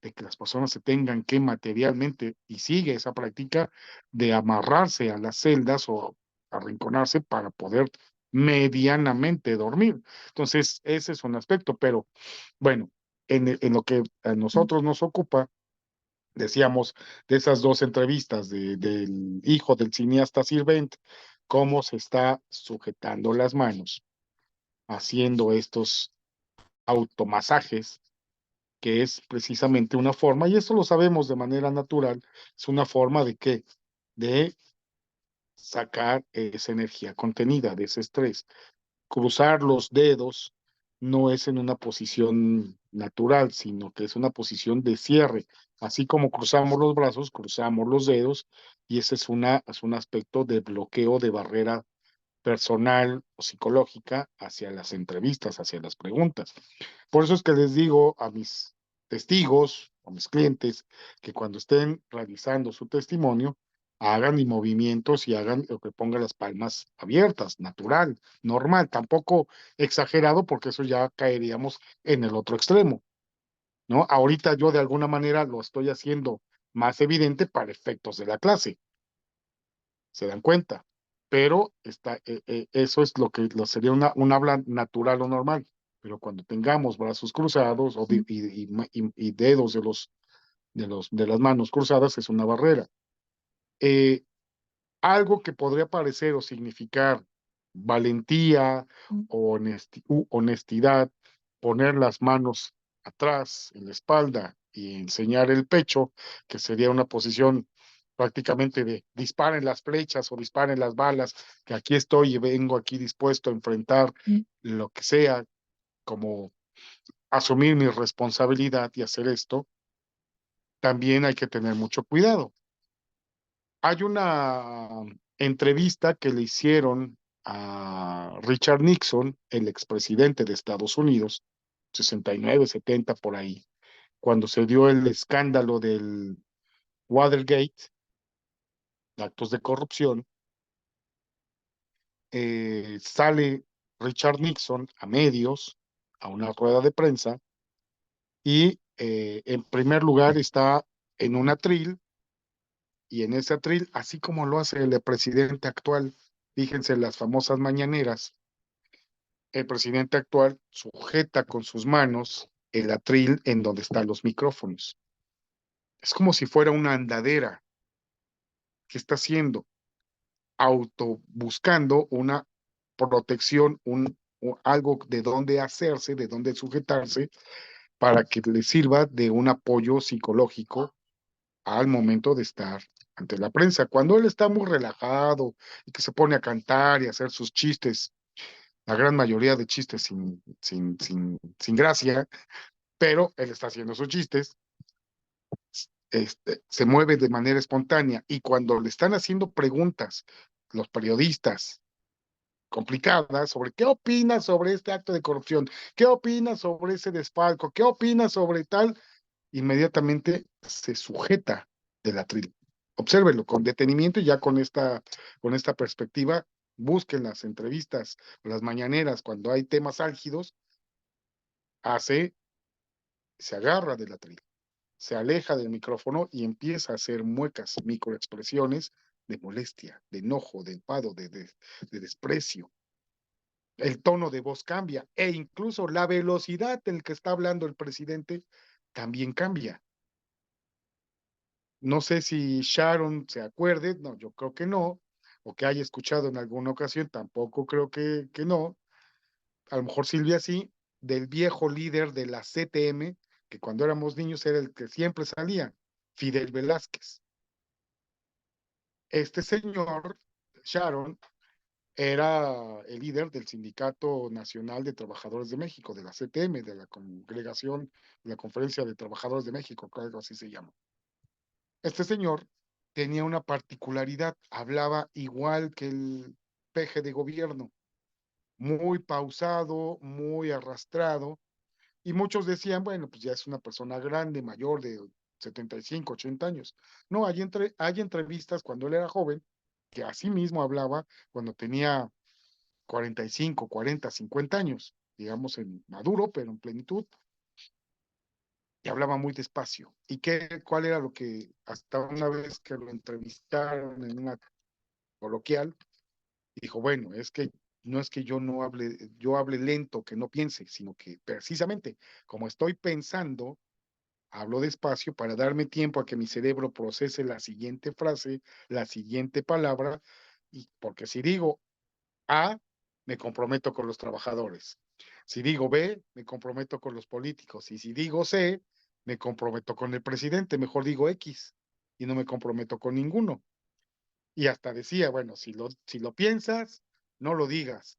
de que las personas se tengan que materialmente, y sigue esa práctica de amarrarse a las celdas o arrinconarse para poder medianamente dormir. Entonces, ese es un aspecto, pero bueno, en lo que a nosotros nos ocupa, decíamos, de esas dos entrevistas del hijo del cineasta Sirvent, cómo se está sujetando las manos, haciendo estos automasajes que es precisamente una forma, y esto lo sabemos de manera natural, es una forma de qué, de sacar esa energía contenida, de ese estrés. Cruzar los dedos no es en una posición natural, sino que es una posición de cierre. Así como cruzamos los brazos, cruzamos los dedos, y ese es un aspecto de bloqueo de barrera personal o psicológica hacia las entrevistas, hacia las preguntas. Por eso es que les digo a mis testigos, a mis clientes, que cuando estén realizando su testimonio, hagan y movimientos y hagan lo que ponga las palmas abiertas, natural, normal, tampoco exagerado, porque eso ya caeríamos en el otro extremo, ¿no? Ahorita yo de alguna manera lo estoy haciendo más evidente para efectos de la clase, se dan cuenta, pero eso es lo que sería un habla natural o normal, pero cuando tengamos brazos cruzados y dedos de las manos cruzadas es una barrera. Eh, Algo que podría parecer o significar valentía o honestidad, poner las manos atrás en la espalda y enseñar el pecho, que sería una posición prácticamente de disparen las flechas o disparen las balas, que aquí estoy y vengo aquí dispuesto a enfrentar lo que sea, como asumir mi responsabilidad y hacer esto, también hay que tener mucho cuidado. Hay una entrevista que le hicieron a Richard Nixon, el expresidente de Estados Unidos, 69, 70 por ahí, cuando se dio el escándalo del Watergate, actos de corrupción. Sale Richard Nixon a medios, a una rueda de prensa, y en primer lugar está en un atril, y en ese atril, así como lo hace el presidente actual, fíjense las famosas mañaneras, el presidente actual sujeta con sus manos el atril en donde están los micrófonos. Es como si fuera una andadera que está haciendo, auto buscando una protección, algo de dónde hacerse, de dónde sujetarse, para que le sirva de un apoyo psicológico al momento de estar ante la prensa. Cuando él está muy relajado y que se pone a cantar y a hacer sus chistes, la gran mayoría de chistes sin gracia, pero él está haciendo sus chistes, se mueve de manera espontánea, y cuando le están haciendo preguntas los periodistas complicadas sobre qué opinas sobre este acto de corrupción, qué opinas sobre ese desfalco, qué opinas sobre tal, inmediatamente se sujeta del atril. Obsérvenlo con detenimiento, y ya con esta perspectiva, busquen las entrevistas, las mañaneras, cuando hay temas álgidos, hace, se agarra del atril, se aleja del micrófono y empieza a hacer muecas, microexpresiones de molestia, de enojo, de enfado, de desprecio. El tono de voz cambia, e incluso la velocidad en que está hablando el presidente también cambia. No sé si Sharon se acuerde, no, yo creo que no, o que haya escuchado en alguna ocasión, tampoco creo que no. A lo mejor Silvia sí, del viejo líder de la CTM, que cuando éramos niños era el que siempre salía, Fidel Velázquez. Este señor, Sharon, era el líder del Sindicato Nacional de Trabajadores de México, de la CTM, de la Congregación, de la Conferencia de Trabajadores de México, creo que así se llama. Este señor tenía una particularidad, hablaba igual que el peje de gobierno, muy pausado, muy arrastrado, y muchos decían, bueno, pues ya es una persona grande, mayor de 75, 80 años. No, hay entrevistas cuando él era joven, que así mismo hablaba cuando tenía 45, 40, 50 años, digamos en maduro, pero en plenitud, y hablaba muy despacio. ¿Y cuál era lo que hasta una vez que lo entrevistaron en una coloquial, dijo, bueno, es que no es que yo hable lento, que no piense, sino que precisamente como estoy pensando, hablo despacio para darme tiempo a que mi cerebro procese la siguiente frase, la siguiente palabra, y porque si digo A, me comprometo con los trabajadores. Si digo B, me comprometo con los políticos. Y si digo C, me comprometo con el presidente. Mejor digo X y no me comprometo con ninguno. Y hasta decía, bueno, si lo piensas, no lo digas.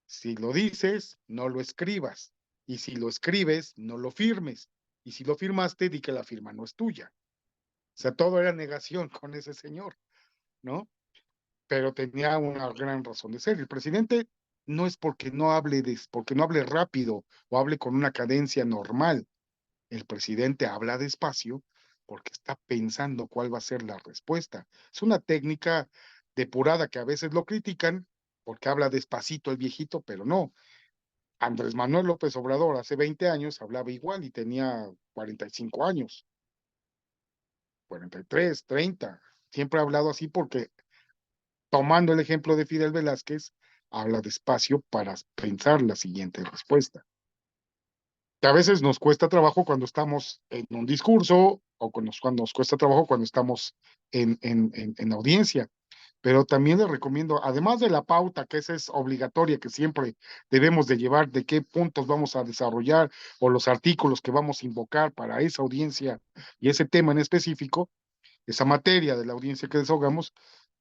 Si lo dices, no lo escribas. Y si lo escribes, no lo firmes. Y si lo firmaste, di que la firma no es tuya. O sea, todo era negación con ese señor, ¿no? Pero tenía una gran razón de ser. El presidente no es porque no hable rápido o hable con una cadencia normal. El presidente habla despacio porque está pensando cuál va a ser la respuesta. Es una técnica depurada que a veces lo critican porque habla despacito el viejito, pero no. Andrés Manuel López Obrador hace 20 años hablaba igual y tenía 45 años, 43, 30. Siempre ha hablado así porque, tomando el ejemplo de Fidel Velázquez, habla despacio para pensar la siguiente respuesta. Que a veces nos cuesta trabajo cuando estamos en un discurso, o cuando nos cuesta trabajo cuando estamos en audiencia. Pero también les recomiendo, además de la pauta, que esa es obligatoria, que siempre debemos de llevar, de qué puntos vamos a desarrollar o los artículos que vamos a invocar para esa audiencia y ese tema en específico, esa materia de la audiencia que desahogamos,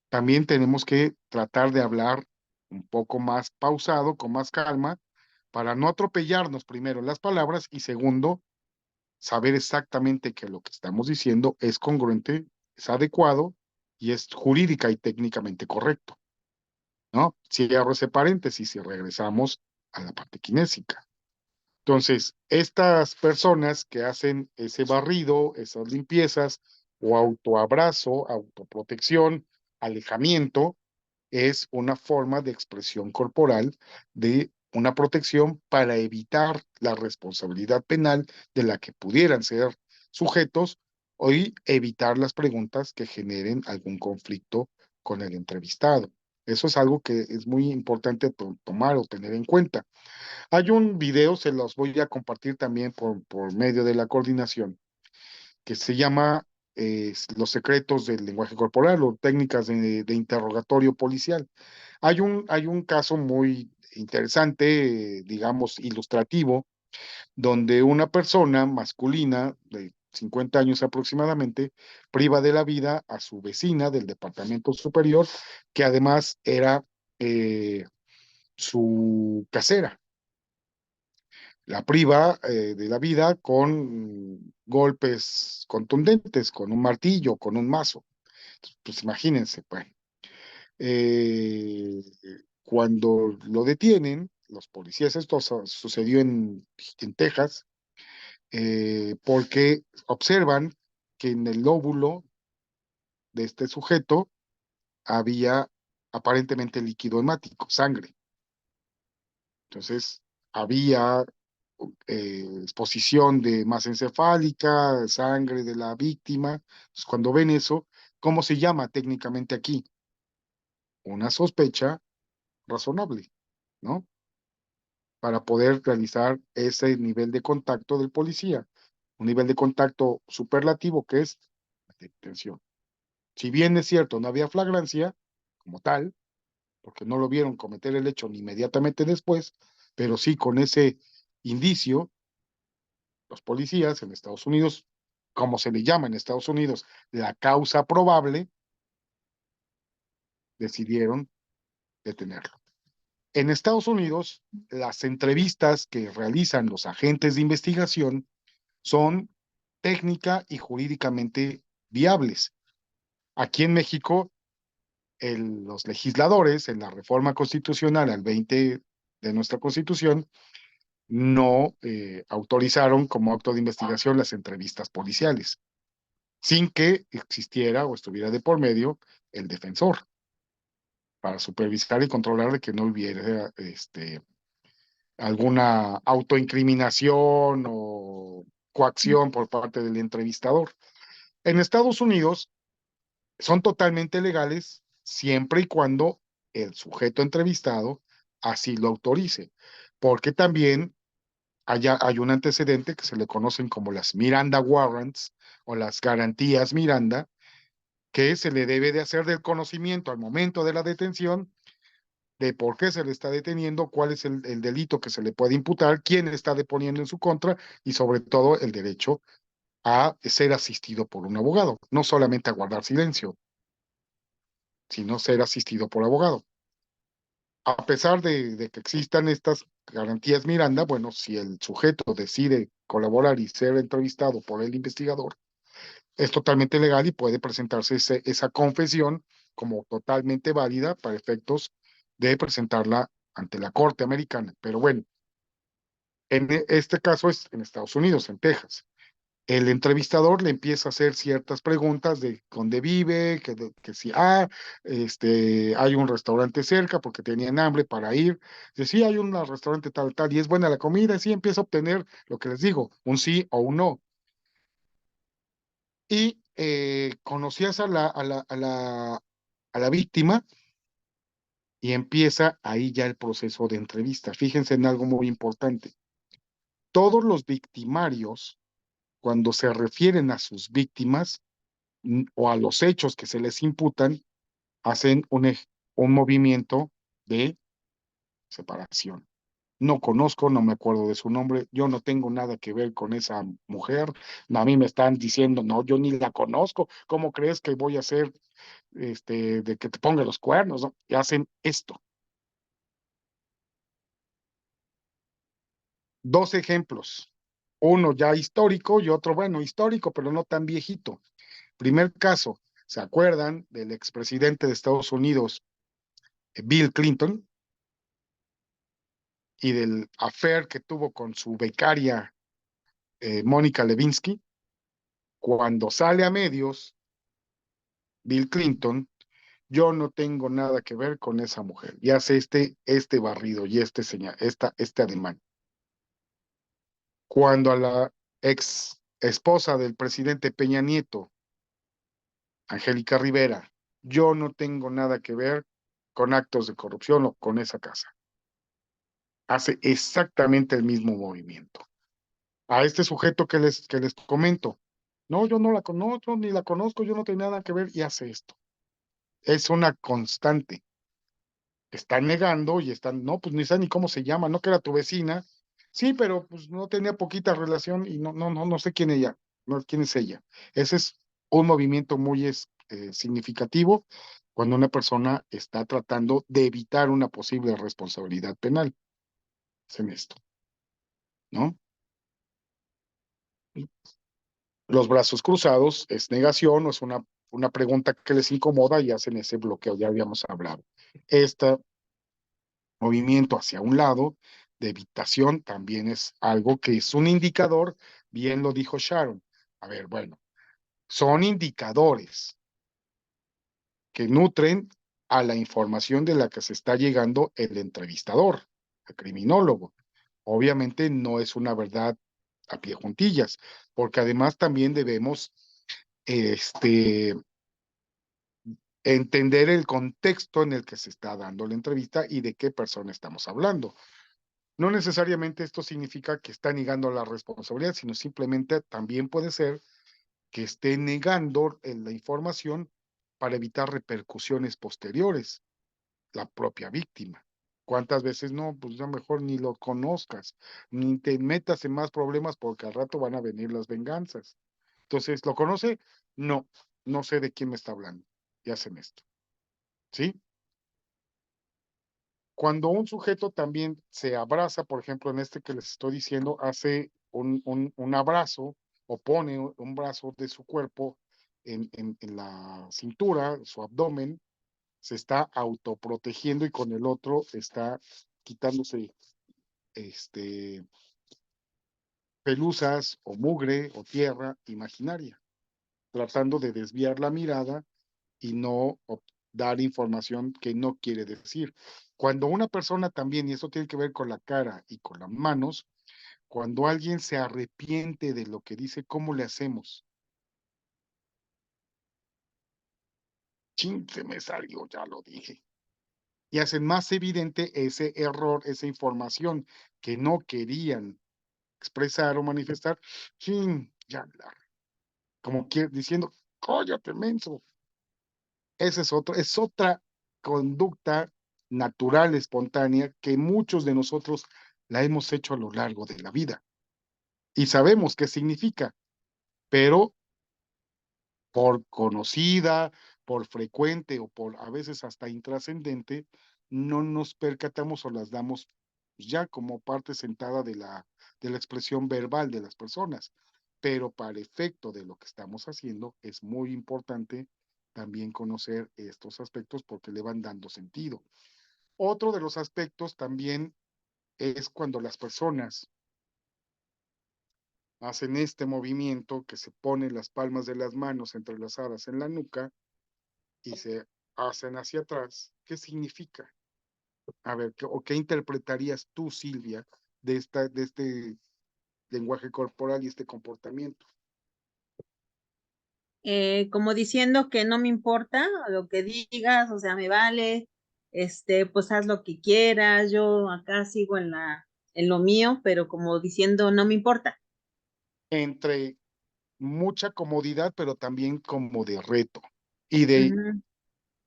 también tenemos que tratar de hablar un poco más pausado, con más calma, para no atropellarnos primero las palabras y segundo, saber exactamente que lo que estamos diciendo es congruente, es adecuado y es jurídica y técnicamente correcto, ¿no? Cierro ese paréntesis y regresamos a la parte kinésica. Entonces, estas personas que hacen ese barrido, esas limpiezas o autoabrazo, autoprotección, alejamiento, es una forma de expresión corporal de una protección para evitar la responsabilidad penal de la que pudieran ser sujetos y evitar las preguntas que generen algún conflicto con el entrevistado. Eso es algo que es muy importante tomar o tener en cuenta. Hay un video, se los voy a compartir también por medio de la coordinación, que se llama Los secretos del lenguaje corporal o técnicas de interrogatorio policial. Hay un caso muy interesante, digamos, ilustrativo, donde una persona masculina de 50 años aproximadamente priva de la vida a su vecina del departamento superior, que además era su casera. La priva de la vida con golpes contundentes, con un martillo, con un mazo. Pues imagínense, pues. Eh, Cuando lo detienen, los policías, esto sucedió en Texas, porque observan que en el lóbulo de este sujeto había aparentemente líquido hemático, sangre. Entonces, había exposición de masa encefálica, sangre de la víctima. Entonces, cuando ven eso, ¿cómo se llama técnicamente aquí? Una sospecha razonable, ¿no? Para poder realizar ese nivel de contacto del policía, un nivel de contacto superlativo que es la detención. Si bien es cierto, no había flagrancia como tal, porque no lo vieron cometer el hecho ni inmediatamente después, pero sí con ese indicio, los policías en Estados Unidos, como se le llama en Estados Unidos, la causa probable, decidieron detenerlo. En Estados Unidos, las entrevistas que realizan los agentes de investigación son técnica y jurídicamente viables. Aquí en México, los legisladores en la reforma constitucional al 20 de nuestra Constitución no autorizaron como acto de investigación las entrevistas policiales, sin que existiera o estuviera de por medio el defensor para supervisar y controlar de que no hubiera alguna autoincriminación o coacción por parte del entrevistador. En Estados Unidos son totalmente legales siempre y cuando el sujeto entrevistado así lo autorice, porque también hay un antecedente que se le conocen como las Miranda Warrants o las garantías Miranda, que se le debe de hacer del conocimiento al momento de la detención de por qué se le está deteniendo, cuál es el delito que se le puede imputar, quién está deponiendo en su contra y sobre todo el derecho a ser asistido por un abogado, no solamente a guardar silencio, sino ser asistido por abogado. A pesar de que existan estas garantías Miranda, bueno, si el sujeto decide colaborar y ser entrevistado por el investigador, es totalmente legal y puede presentarse esa confesión como totalmente válida para efectos de presentarla ante la Corte Americana. Pero bueno, en este caso es en Estados Unidos, en Texas. El entrevistador le empieza a hacer ciertas preguntas de dónde vive, que si hay un restaurante cerca porque tenían hambre para ir. Dice, sí, hay un restaurante tal, tal, y es buena la comida, y sí empieza a obtener lo que les digo, un sí o un no. Y conocías a la víctima y empieza ahí ya el proceso de entrevista. Fíjense en algo muy importante. Todos los victimarios, cuando se refieren a sus víctimas, o a los hechos que se les imputan, hacen un movimiento de separación. No conozco, no me acuerdo de su nombre, yo no tengo nada que ver con esa mujer, a mí me están diciendo, no, yo ni la conozco, ¿cómo crees que voy a hacer de que te ponga los cuernos, ¿no? Y hacen esto. Dos ejemplos, uno ya histórico y otro, bueno, histórico, pero no tan viejito. Primer caso, ¿se acuerdan del expresidente de Estados Unidos, Bill Clinton, y del affair que tuvo con su becaria, Mónica Lewinsky? Cuando sale a medios, Bill Clinton, yo no tengo nada que ver con esa mujer, y hace este barrido y este ademán. Cuando a la ex esposa del presidente Peña Nieto, Angélica Rivera, yo no tengo nada que ver con actos de corrupción o con esa casa. Hace exactamente el mismo movimiento. A este sujeto que les comento, No, yo no la conozco, ni la conozco, yo no tenía nada que ver y hace esto. Es una constante. Están negando y están, no, pues ni saben ni cómo se llama, no que era tu vecina. Sí, pero pues no tenía poquita relación y no sé quién ella, no quién es ella. Ese es un movimiento muy significativo cuando una persona está tratando de evitar una posible responsabilidad penal. Hacen esto, ¿no? Los brazos cruzados es negación o es una pregunta que les incomoda y hacen ese bloqueo, ya habíamos hablado. Este movimiento hacia un lado de evitación también es algo que es un indicador, bien lo dijo Sharon. A ver, bueno, son indicadores que nutren a la información de la que se está llegando el entrevistador, el criminólogo. Obviamente no es una verdad a pie juntillas, porque además también debemos este, entender el contexto en el que se está dando la entrevista y de qué persona estamos hablando. No necesariamente esto significa que está negando la responsabilidad, sino simplemente también puede ser que esté negando la información para evitar repercusiones posteriores, la propia víctima. ¿Cuántas veces no? Pues ya mejor ni lo conozcas, ni te metas en más problemas porque al rato van a venir las venganzas. Entonces, ¿lo conoce? No, no sé de quién me está hablando. Y hacen esto, ¿sí? Cuando un sujeto también se abraza, por ejemplo, en este que les estoy diciendo, hace un abrazo o pone un brazo de su cuerpo en la cintura, su abdomen, se está autoprotegiendo y con el otro está quitándose este, pelusas o mugre o tierra imaginaria, tratando de desviar la mirada y no dar información que no quiere decir. Cuando una persona también, y eso tiene que ver con la cara y con las manos, cuando alguien se arrepiente de lo que dice, ¿cómo le hacemos? Chin, se me salió, ya lo dije. Y hacen más evidente ese error, esa información que no querían expresar o manifestar. Chin, ya, como que diciendo, cállate, menso. Ese es otra conducta natural, espontánea, que muchos de nosotros la hemos hecho a lo largo de la vida. Y sabemos qué significa, pero por conocida, por frecuente o por a veces hasta intrascendente, no nos percatamos o las damos ya como parte sentada de la expresión verbal de las personas. Pero para efecto de lo que estamos haciendo, es muy importante también conocer estos aspectos porque le van dando sentido. Otro de los aspectos también es cuando las personas hacen este movimiento que se ponen las palmas de las manos entrelazadas en la nuca y se hacen hacia atrás. ¿Qué significa? A ver, ¿qué interpretarías tú, Silvia, de este lenguaje corporal y este comportamiento? Como diciendo que no me importa lo que digas, o sea, me vale, pues haz lo que quieras, yo acá sigo en lo mío, pero como diciendo no me importa. Entre mucha comodidad, pero también como de reto y de Ujú,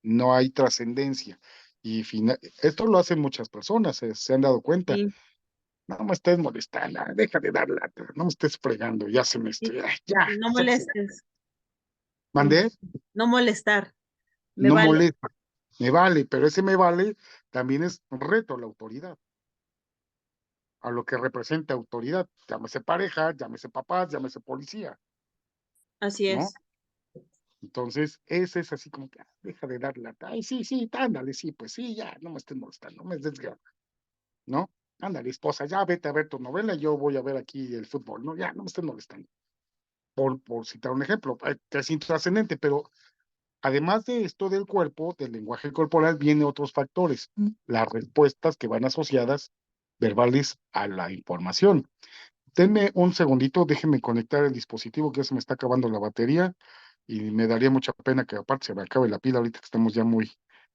no hay trascendencia. Y esto lo hacen muchas personas, se han dado cuenta. sí, No me estés molestando, deja de dar lata, no me estés fregando, ya se me sí, estoy, ya, sí, no sexy. molestes, no, Mandé, no molestar, me no vale, molesta, me vale, pero ese me vale también es un reto a la autoridad, a lo que representa autoridad, llámese pareja, llámese papás, llámese policía, así ¿no? es. Entonces, ese es así como que deja de dar lata, ay, sí, sí, ándale, sí, pues sí, ya, no me estés molestando, no me des guerra, ¿no? Ándale, esposa, ya vete a ver tu novela, yo voy a ver aquí el fútbol, ¿no? Ya, no me estés molestando. Por citar un ejemplo, que es intrascendente, pero además de esto del cuerpo, del lenguaje corporal, vienen otros factores, las respuestas que van asociadas verbales a la información. Denme un segundito, déjenme conectar el dispositivo que ya se me está acabando la batería y me daría mucha pena que aparte se me acabe la pila ahorita que estamos ya muy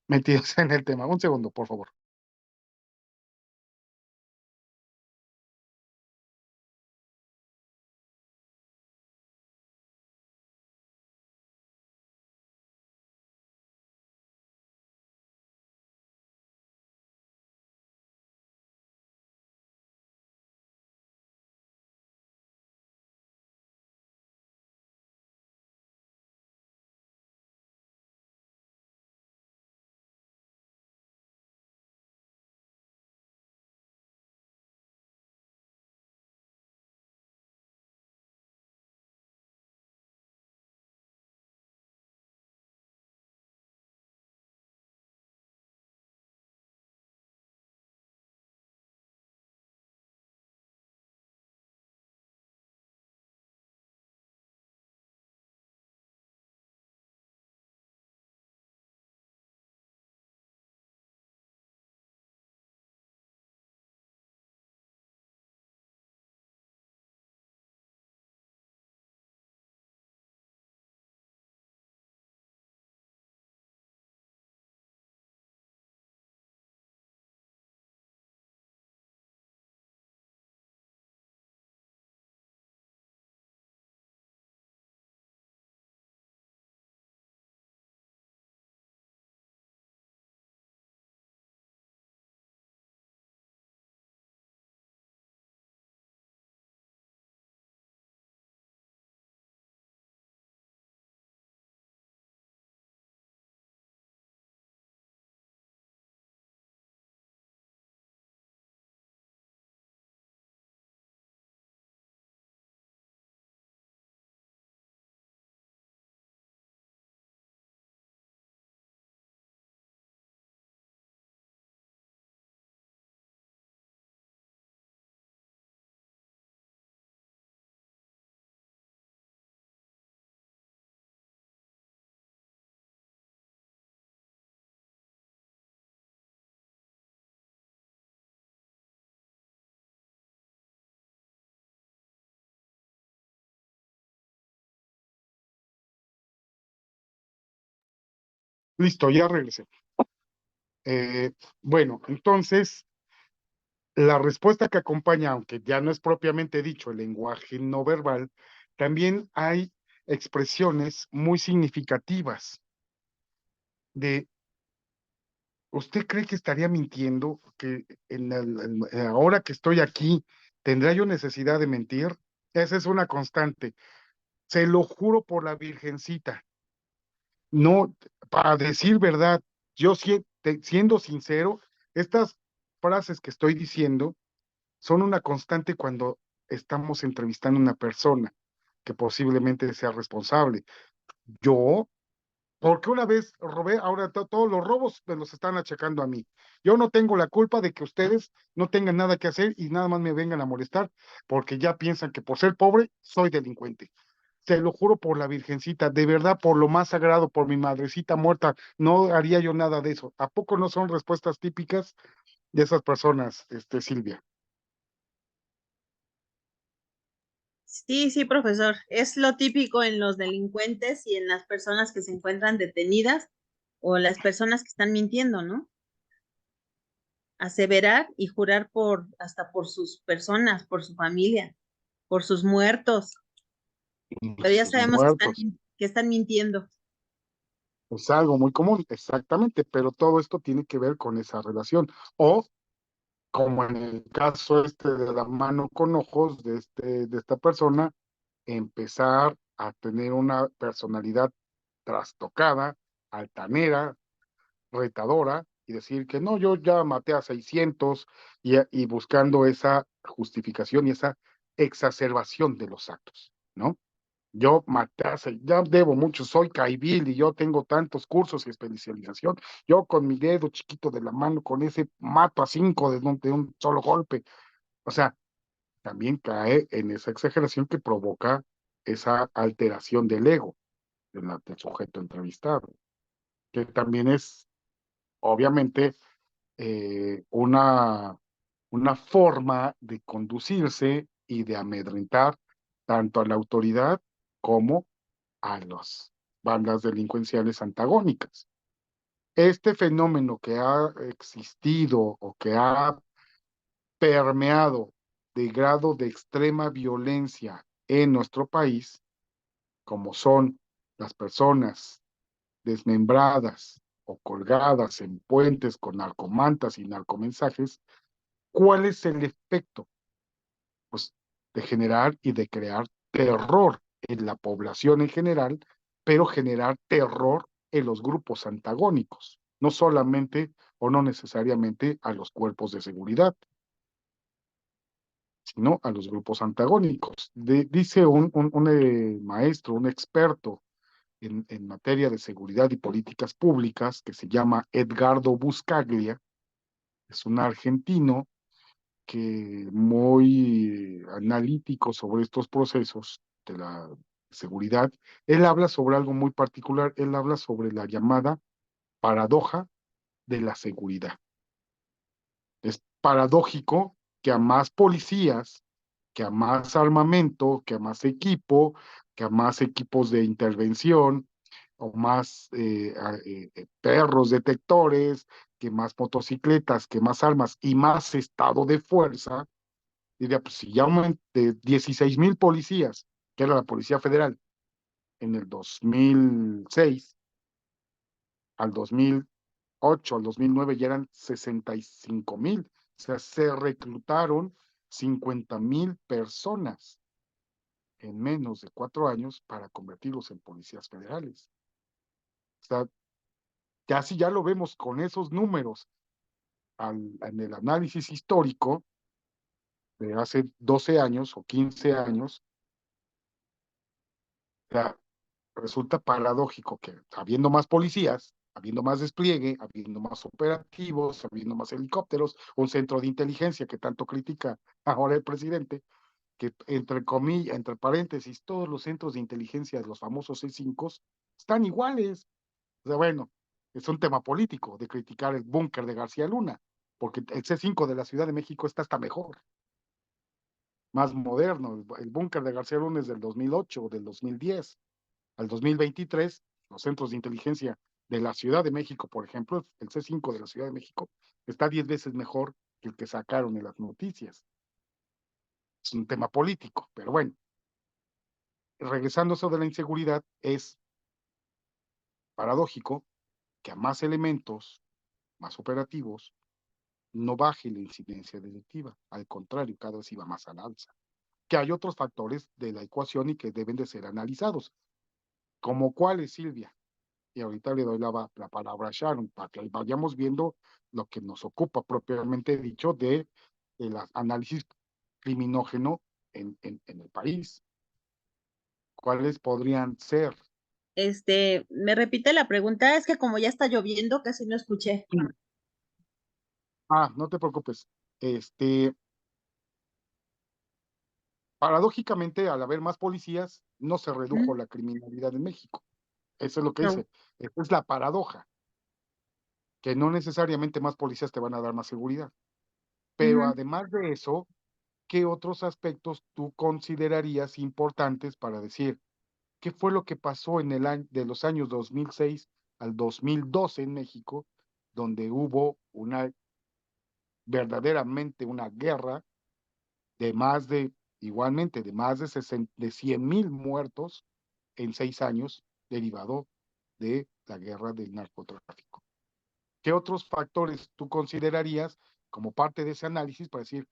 metidos en el tema. Un segundo, por favor. Listo, ya regresé. Bueno, entonces, la respuesta que acompaña, aunque ya no es propiamente dicho el lenguaje no verbal, también hay expresiones muy significativas de, ¿usted cree que estaría mintiendo? Que ahora que estoy aquí, ¿tendría yo necesidad de mentir? Esa es una constante. Se lo juro por la Virgencita. No, para decir verdad, yo siendo sincero, estas frases que estoy diciendo son una constante cuando estamos entrevistando a una persona que posiblemente sea responsable. Yo, porque una vez robé, ahora todos los robos me los están achacando a mí. Yo no tengo la culpa de que ustedes no tengan nada que hacer y nada más me vengan a molestar porque ya piensan que por ser pobre soy delincuente. Te lo juro por la Virgencita, de verdad, por lo más sagrado, por mi madrecita muerta, no haría yo nada de eso. ¿A poco no son respuestas típicas de esas personas, Silvia? Sí, sí, profesor. Es lo típico en los delincuentes y en las personas que se encuentran detenidas o las personas que están mintiendo, ¿no? Aseverar y jurar por hasta por sus personas, por su familia, por sus muertos, pero ya Sus sabemos que muertos. que están mintiendo. Es algo muy común, exactamente, pero todo esto tiene que ver con esa relación. O, como en el caso de la mano con ojos de esta persona, empezar a tener una personalidad trastocada, altanera, retadora, y decir que no, yo ya maté a 600 y buscando esa justificación y esa exacerbación de los actos, ¿no? Yo maté, ya debo mucho, soy Caibil y yo tengo tantos cursos y especialización. Yo con mi dedo chiquito de la mano, con ese mato a 5 de un solo golpe. O sea, también cae en esa exageración que provoca esa alteración del ego del sujeto entrevistado, que también es, obviamente, una forma de conducirse y de amedrentar tanto a la autoridad como a las bandas delincuenciales antagónicas. Este fenómeno que ha existido o que ha permeado de grado de extrema violencia en nuestro país, como son las personas desmembradas o colgadas en puentes con narcomantas y narcomensajes, ¿cuál es el efecto? Pues de generar y de crear terror en la población en general, pero generar terror en los grupos antagónicos, no solamente o no necesariamente a los cuerpos de seguridad, sino a los grupos antagónicos. Dice un maestro, un experto en materia de seguridad y políticas públicas, que se llama Edgardo Buscaglia, es un argentino que muy analítico sobre estos procesos de la seguridad. Él habla sobre algo muy particular, él habla sobre la llamada paradoja de la seguridad. Es paradójico que a más policías, que a más armamento, que a más equipo, que a más equipos de intervención, o más perros detectores, que más motocicletas, que más armas y más estado de fuerza, diría, pues si ya aumenté 16,000 policías, que era la Policía Federal, en el 2006, al 2008, al 2009 ya eran 65,000. O sea, se reclutaron 50,000 personas en menos de 4 años para convertirlos en policías federales. O sea, ya si ya lo vemos con esos números en el análisis histórico de hace 12 años o 15 años, ya resulta paradójico que habiendo más policías, habiendo más despliegue, habiendo más operativos, habiendo más helicópteros, un centro de inteligencia que tanto critica ahora el presidente, que entre comillas, entre paréntesis, todos los centros de inteligencia, los famosos C5, están iguales. O sea, bueno, es un tema político de criticar el búnker de García Luna, porque el C5 de la Ciudad de México está hasta mejor, más moderno. El búnker de García Luna es del 2008 o del 2010. Al 2023, los centros de inteligencia de la Ciudad de México, por ejemplo, el C5 de la Ciudad de México, está 10 veces mejor que el que sacaron en las noticias. Es un tema político, pero bueno, regresando a eso de la inseguridad, es paradójico que a más elementos, más operativos, no baje la incidencia delictiva, al contrario, cada vez iba más al alza. Que hay otros factores de la ecuación y que deben de ser analizados, como cuáles, Silvia. Y ahorita le doy la palabra a Sharon para que vayamos viendo lo que nos ocupa propiamente dicho de el análisis criminógeno en el país. ¿Cuáles podrían ser? Me repite la pregunta, es que como ya está lloviendo, casi no escuché. No te preocupes. Paradójicamente, al haber más policías, no se redujo la criminalidad en México. Eso es lo que No. dice. Esa es la paradoja, que no necesariamente más policías te van a dar más seguridad. Pero Ujú. además de eso, ¿qué otros aspectos tú considerarías importantes para decir qué fue lo que pasó en el año de los años 2006 al 2012 en México, donde hubo verdaderamente una guerra de más de, igualmente, de más de 100,000 muertos en 6 años, derivado de la guerra del narcotráfico? ¿Qué otros factores tú considerarías como parte de ese análisis para decir,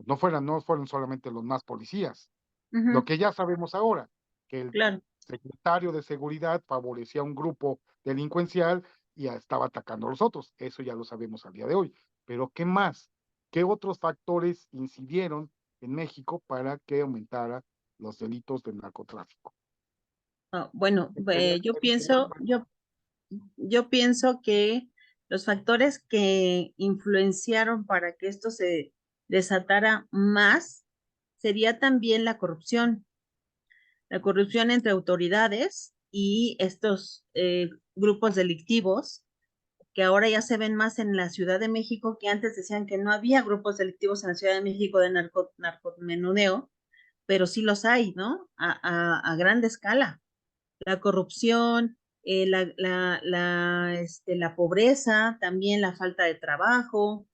no fueron solamente los más policías? Lo Ujú. que ya sabemos ahora, que el Claro. secretario de Seguridad favorecía a un grupo delincuencial y estaba atacando a los otros. Eso ya lo sabemos al día de hoy. Pero ¿qué más? ¿Qué otros factores incidieron en México para que aumentara los delitos del narcotráfico? Bueno, yo El pienso, yo pienso que los factores que influenciaron para que esto se desatara más sería también la corrupción entre autoridades y estos grupos delictivos que ahora ya se ven más en la Ciudad de México, que antes decían que no había grupos delictivos en la Ciudad de México de narcomenudeo, pero sí los hay, ¿no? A gran escala. La corrupción, la pobreza, también la falta de trabajo,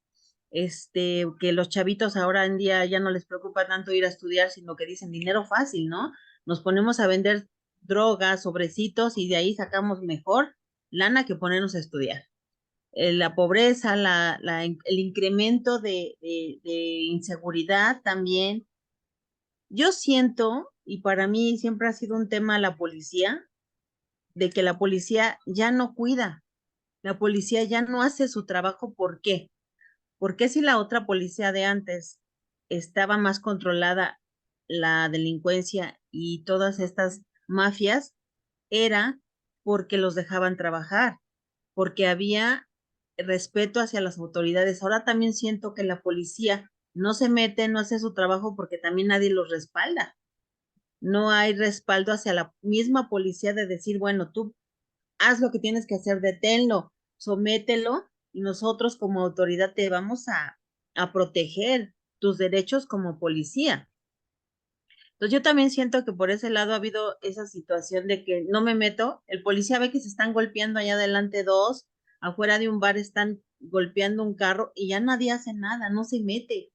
que los chavitos ahora en día ya no les preocupa tanto ir a estudiar, sino que dicen dinero fácil, ¿no? Nos ponemos a vender drogas, sobrecitos y de ahí sacamos mejor lana que ponernos a estudiar. La pobreza, el incremento de inseguridad también. Yo siento, y para mí siempre ha sido un tema la policía, de que la policía ya no cuida, la policía ya no hace su trabajo. ¿Por qué? Porque si la otra policía de antes estaba más controlada la delincuencia y todas estas mafias, era porque los dejaban trabajar, porque había respeto hacia las autoridades. Ahora también siento que la policía no se mete, no hace su trabajo porque también nadie los respalda. No hay respaldo hacia la misma policía de decir, bueno, tú haz lo que tienes que hacer, deténlo, somételo y nosotros como autoridad te vamos a proteger tus derechos como policía. Entonces yo también siento que por ese lado ha habido esa situación de que no me meto, el policía ve que se están golpeando allá adelante dos, afuera de un bar están golpeando un carro y ya nadie hace nada, no se mete,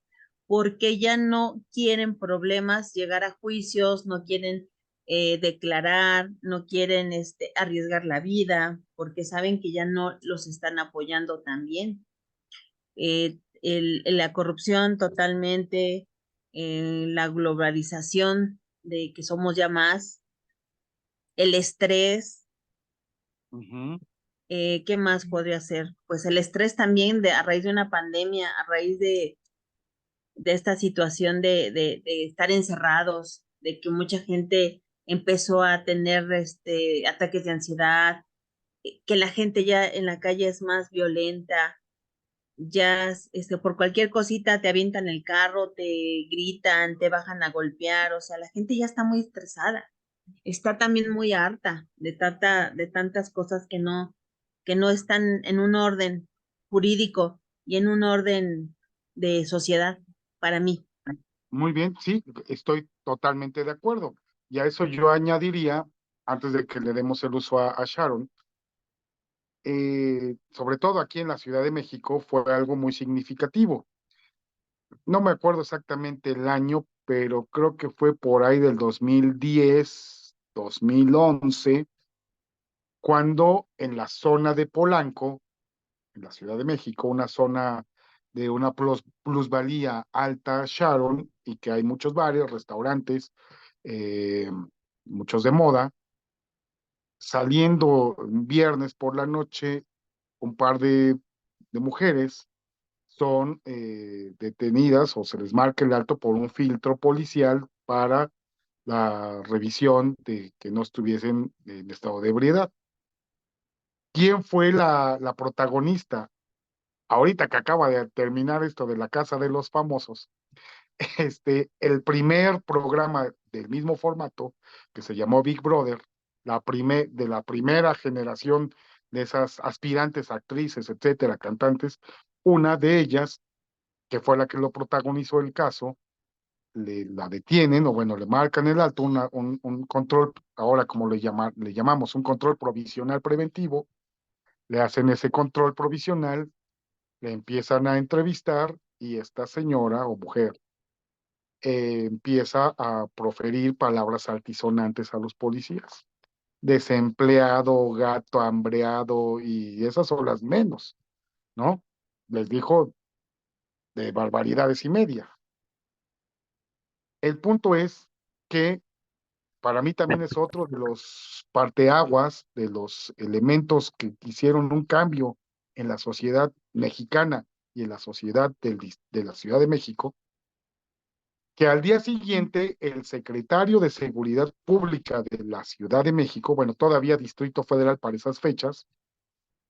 porque ya no quieren problemas, llegar a juicios, no quieren declarar, no quieren arriesgar la vida, porque saben que ya no los están apoyando también. La corrupción totalmente, la globalización de que somos ya más, el estrés, ¿qué más podría ser? Pues el estrés también a raíz de una pandemia, a raíz de esta situación de estar encerrados, de que mucha gente empezó a tener ataques de ansiedad, que la gente ya en la calle es más violenta, ya por cualquier cosita te avientan el carro, te gritan, te bajan a golpear, o sea, la gente ya está muy estresada, está también muy harta de tantas cosas que no están en un orden jurídico y en un orden de sociedad para mí. Muy bien, sí, estoy totalmente de acuerdo. Y a eso yo añadiría, antes de que le demos el uso a Sharon, sobre todo aquí en la Ciudad de México, fue algo muy significativo. No me acuerdo exactamente el año, pero creo que fue por ahí del 2010, 2011, cuando en la zona de Polanco, en la Ciudad de México, una zona de una plusvalía alta, Sharon, y que hay muchos bares, restaurantes, eh, muchos de moda, saliendo un viernes por la noche, un par de mujeres son detenidas o se les marca el alto por un filtro policial para la revisión de que no estuviesen en estado de ebriedad. ¿Quién fue la protagonista? Ahorita que acaba de terminar esto de la Casa de los Famosos, el primer programa del mismo formato, que se llamó Big Brother, de la primera generación de esas aspirantes actrices, etcétera, cantantes, una de ellas, que fue la que lo protagonizó el caso, la detienen, o bueno, le marcan el alto, un control, ahora como le llamamos, un control provisional preventivo, le hacen ese control provisional, le empiezan a entrevistar y esta señora o mujer empieza a proferir palabras altisonantes a los policías. Desempleado, gato, hambreado, y esas son las menos, ¿no? Les dijo de barbaridades y media. El punto es que para mí también es otro de los parteaguas, de los elementos que hicieron un cambio en la sociedad mexicana y en la sociedad de la Ciudad de México, que al día siguiente el secretario de Seguridad Pública de la Ciudad de México, bueno, todavía Distrito Federal para esas fechas,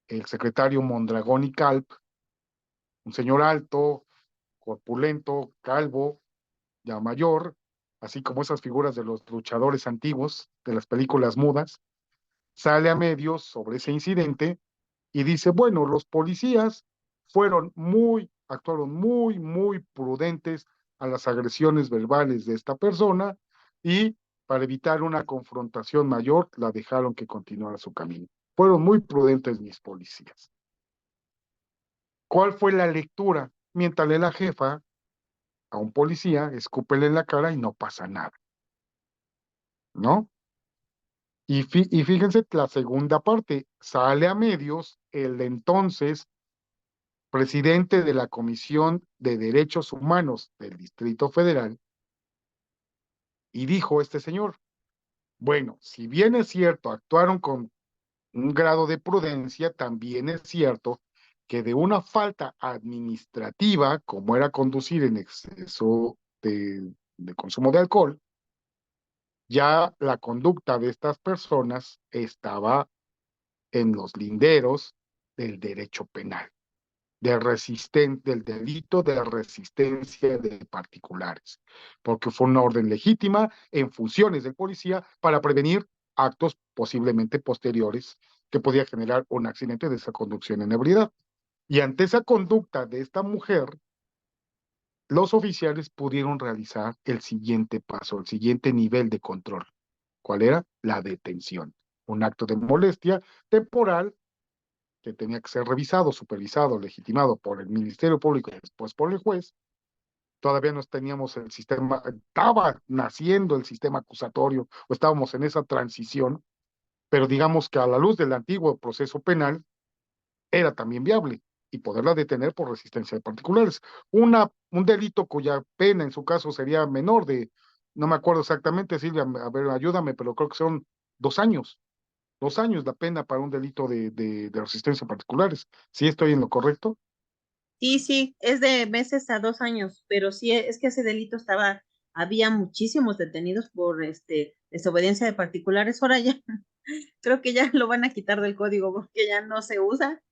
el secretario Mondragón y Calp, un señor alto, corpulento, calvo, ya mayor, así como esas figuras de los luchadores antiguos de las películas mudas, sale a medios sobre ese incidente y dice, bueno, los policías actuaron muy prudentes a las agresiones verbales de esta persona y para evitar una confrontación mayor, la dejaron que continuara su camino. Fueron muy prudentes mis policías. ¿Cuál fue la lectura? Mientras la jefa a un policía, escúpele en la cara y no pasa nada, ¿no? Y fíjense la segunda parte, sale a medios el entonces presidente de la Comisión de Derechos Humanos del Distrito Federal, y dijo este señor, bueno, si bien es cierto, actuaron con un grado de prudencia, también es cierto que de una falta administrativa, como era conducir en exceso de consumo de alcohol, ya la conducta de estas personas estaba en los linderos del derecho penal, del delito de resistencia de particulares, porque fue una orden legítima en funciones del policía para prevenir actos posiblemente posteriores que podía generar un accidente de esa conducción en ebriedad. Y ante esa conducta de esta mujer, los oficiales pudieron realizar el siguiente paso, el siguiente nivel de control. ¿Cuál era? La detención. Un acto de molestia temporal que tenía que ser revisado, supervisado, legitimado por el Ministerio Público y después por el juez. Todavía no teníamos el sistema, estaba naciendo el sistema acusatorio o estábamos en esa transición, pero digamos que a la luz del antiguo proceso penal era también viable y poderla detener por resistencia de particulares. Un delito cuya pena en su caso sería menor de, no me acuerdo exactamente, Silvia, a ver, ayúdame, pero creo que son 2 años. 2 años la pena para un delito de resistencia a particulares. ¿Sí estoy en lo correcto? Sí, sí, es de meses a 2 años, pero sí, es que ese delito había muchísimos detenidos por desobediencia de particulares. Ahora ya, creo que ya lo van a quitar del código porque ya no se usa.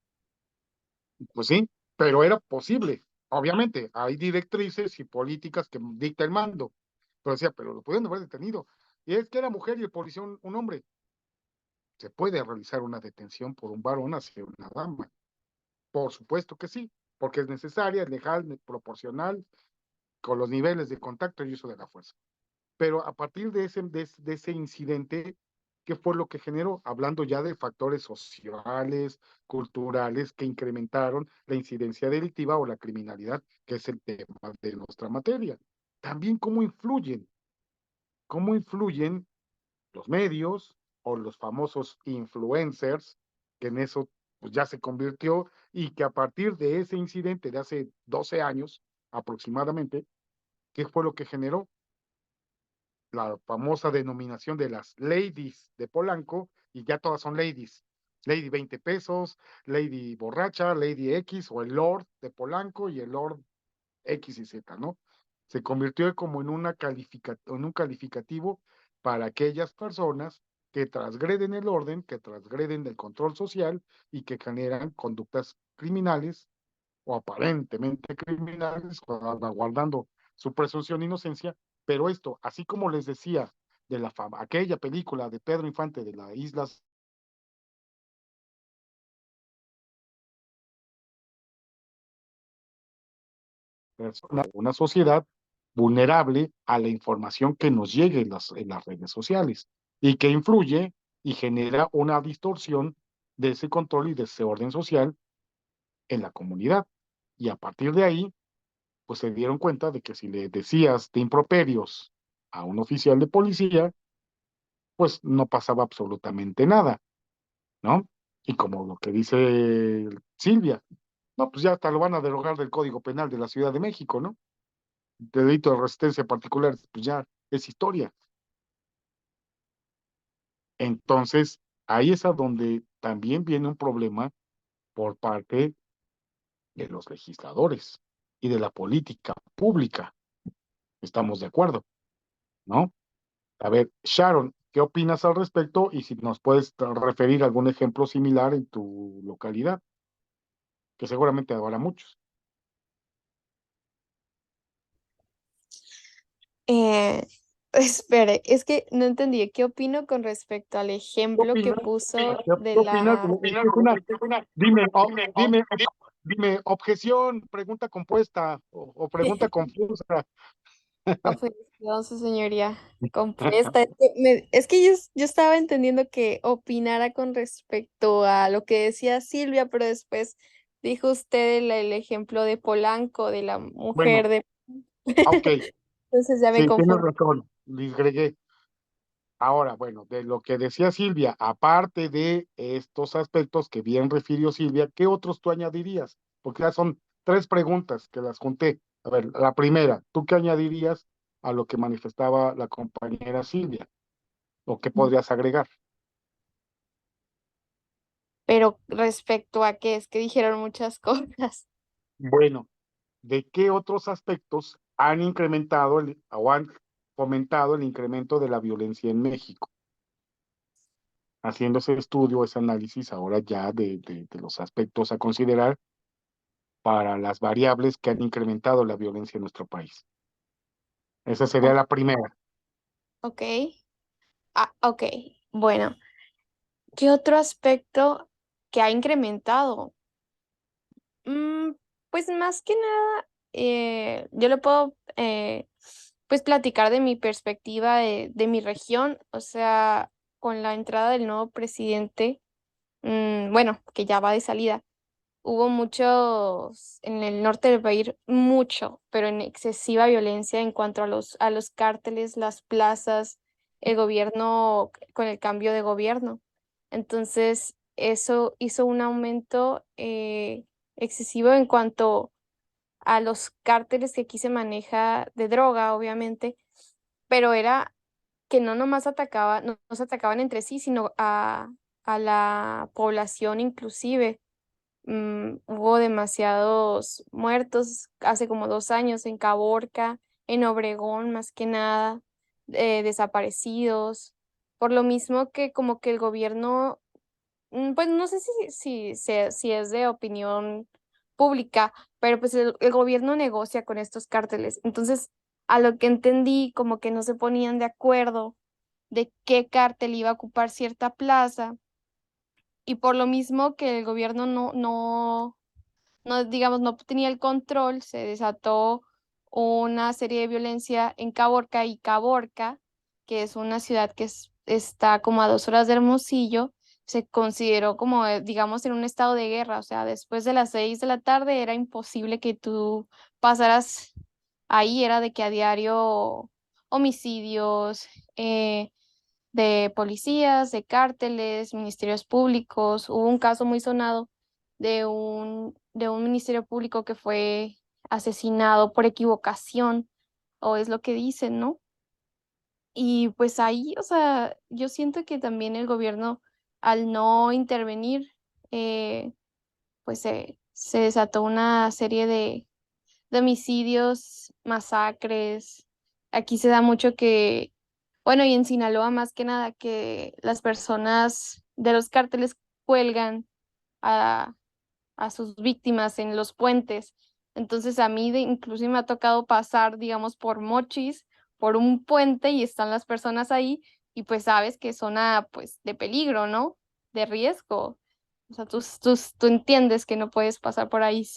Pues sí, pero era posible. Obviamente, hay directrices y políticas que dicta el mando. Pero decía, pero lo pudieron haber detenido. Y es que era mujer y el policía un hombre. Se puede realizar una detención por un varón hacia una dama. Por supuesto que sí, porque es necesaria, es legal, proporcional, con los niveles de contacto y uso de la fuerza. Pero a partir de ese incidente, ¿Qué fue lo que generó? Hablando ya de factores sociales, culturales, que incrementaron la incidencia delictiva o la criminalidad, que es el tema de nuestra materia. También cómo influyen los medios o los famosos influencers, que en eso pues, ya se convirtió, y que a partir de ese incidente de hace 12 años aproximadamente, ¿qué fue lo que generó? La famosa denominación de las ladies de Polanco, y ya todas son ladies. Lady 20 pesos, Lady borracha, Lady X, o el Lord de Polanco y el Lord X y Z, ¿no? Se convirtió como en un calificativo para aquellas personas que transgreden el orden, que transgreden el control social y que generan conductas criminales o aparentemente criminales, guardando su presunción de inocencia. Pero esto, así como les decía de la fama, aquella película de Pedro Infante de las Islas, una sociedad vulnerable a la información que nos llegue en las redes sociales y que influye y genera una distorsión de ese control y de ese orden social en la comunidad. Y a partir de ahí, pues se dieron cuenta de que si le decías de improperios a un oficial de policía, pues no pasaba absolutamente nada, ¿no? Y como lo que dice Silvia, no, pues ya hasta lo van a derogar del Código Penal de la Ciudad de México, ¿no? Delito de resistencia particular, pues ya es historia. Entonces, ahí es a donde también viene un problema por parte de los legisladores y de la política pública. Estamos de acuerdo, ¿no? A ver, Sharon, ¿qué opinas al respecto? Y si nos puedes referir a algún ejemplo similar en tu localidad, que seguramente habrá muchos. Eh, espere, es que no entendí. ¿Qué opino con respecto al ¿Qué ejemplo que opinas? puso de ¿Qué opinas? la... Dime, dime, objeción, pregunta compuesta o pregunta confusa. Objeción, su señoría, compuesta? Es que yo estaba entendiendo que opinara con respecto a lo que decía Silvia, pero después dijo usted el ejemplo de Polanco, de la Bueno, mujer de... ok, Entonces ya me sí, tienes confundí. razón, disgregué. Ahora, bueno, de lo que decía Silvia, aparte de estos aspectos que bien refirió Silvia, ¿qué otros tú añadirías? Porque ya son tres preguntas que las junté. A ver, la primera, ¿tú qué añadirías a lo que manifestaba la compañera Silvia? ¿O qué podrías agregar? Pero respecto a que es que dijeron muchas cosas. Bueno, ¿de qué otros aspectos han incrementado o han fomentado el incremento de la violencia en México? Haciendo ese estudio, ese análisis ahora ya de los aspectos a considerar para las variables que han incrementado la violencia en nuestro país. Esa sería Oh, la primera. ok. Ok. Bueno, ¿qué otro aspecto que ha incrementado? Mm, pues más que nada, yo le puedo pues platicar de mi perspectiva de mi región, o sea, con la entrada del nuevo presidente, bueno, que ya va de salida, hubo muchos, en el norte del país, mucho, pero en excesiva violencia en cuanto a los cárteles, las plazas, el gobierno, con el cambio de gobierno. Entonces, eso hizo un aumento excesivo en cuanto a los cárteles que aquí se maneja de droga, obviamente, pero era que no nomás no se atacaban entre sí, sino a la población inclusive. Hubo demasiados muertos hace como 2 años en Caborca, en Obregón más que nada, desaparecidos, por lo mismo que como que el gobierno, pues no sé si es de opinión pública, pero pues el gobierno negocia con estos cárteles. Entonces, a lo que entendí, como que no se ponían de acuerdo de qué cártel iba a ocupar cierta plaza, y por lo mismo que el gobierno no, digamos, no tenía el control, se desató una serie de violencia en Caborca, que es una ciudad que es está como a 2 horas de Hermosillo, se consideró como, digamos, en un estado de guerra. O sea, después de las 6 de la tarde era imposible que tú pasaras ahí, era de que a diario homicidios, de policías, de cárteles, ministerios públicos. Hubo un caso muy sonado de un ministerio público que fue asesinado por equivocación, o es lo que dicen, ¿no? Y pues ahí, o sea, yo siento que también el gobierno, al no intervenir, eh, pues se desató una serie de homicidios, masacres. Aquí se da mucho que, bueno, y en Sinaloa más que nada, que las personas de los cárteles cuelgan a, a sus víctimas en los puentes. Entonces a mí incluso me ha tocado pasar, digamos, por Mochis, por un puente y están las personas ahí y pues sabes que es zona pues de peligro, ¿no? De riesgo. O sea, tú entiendes que no puedes pasar por ahí.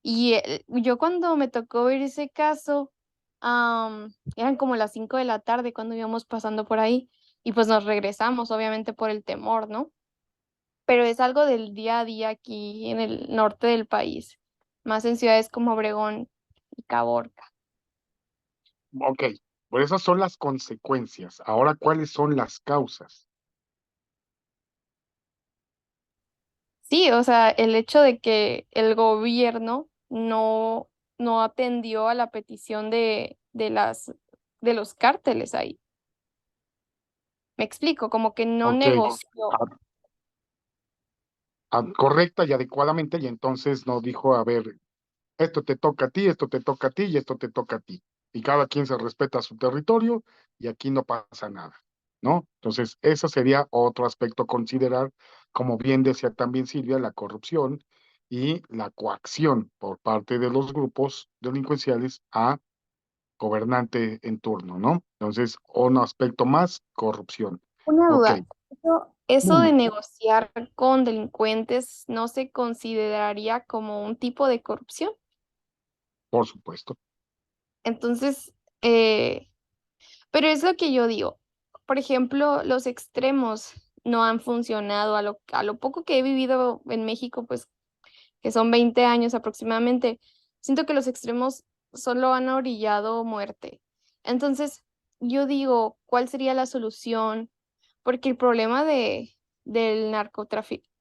Y yo cuando me tocó ver ese caso, eran como las 5 de la tarde cuando íbamos pasando por ahí y pues nos regresamos, obviamente por el temor, ¿no? Pero es algo del día a día aquí en el norte del país, más en ciudades como Obregón y Caborca. Ok, pues esas son las consecuencias. Ahora, ¿cuáles son las causas? Sí, o sea, el hecho de que el gobierno no atendió a la petición de los cárteles ahí. Me explico, como que no Ok, negoció. correcta y adecuadamente, y entonces nos dijo, a ver, esto te toca a ti, esto te toca a ti y esto te toca a ti. Y cada quien se respeta su territorio y aquí no pasa nada, ¿no? Entonces, eso sería otro aspecto a considerar, como bien decía también Silvia, la corrupción y la coacción por parte de los grupos delincuenciales a gobernante en turno, ¿no? Entonces, un aspecto más, corrupción. Una Ok, duda, eso de mm, negociar con delincuentes no se consideraría como un tipo de corrupción. por supuesto. Entonces, pero es lo que yo digo. Por ejemplo, los extremos no han funcionado. A lo poco que he vivido en México, pues que son 20 años aproximadamente, siento que los extremos solo han orillado muerte. Entonces, yo digo, ¿cuál sería la solución? Porque el problema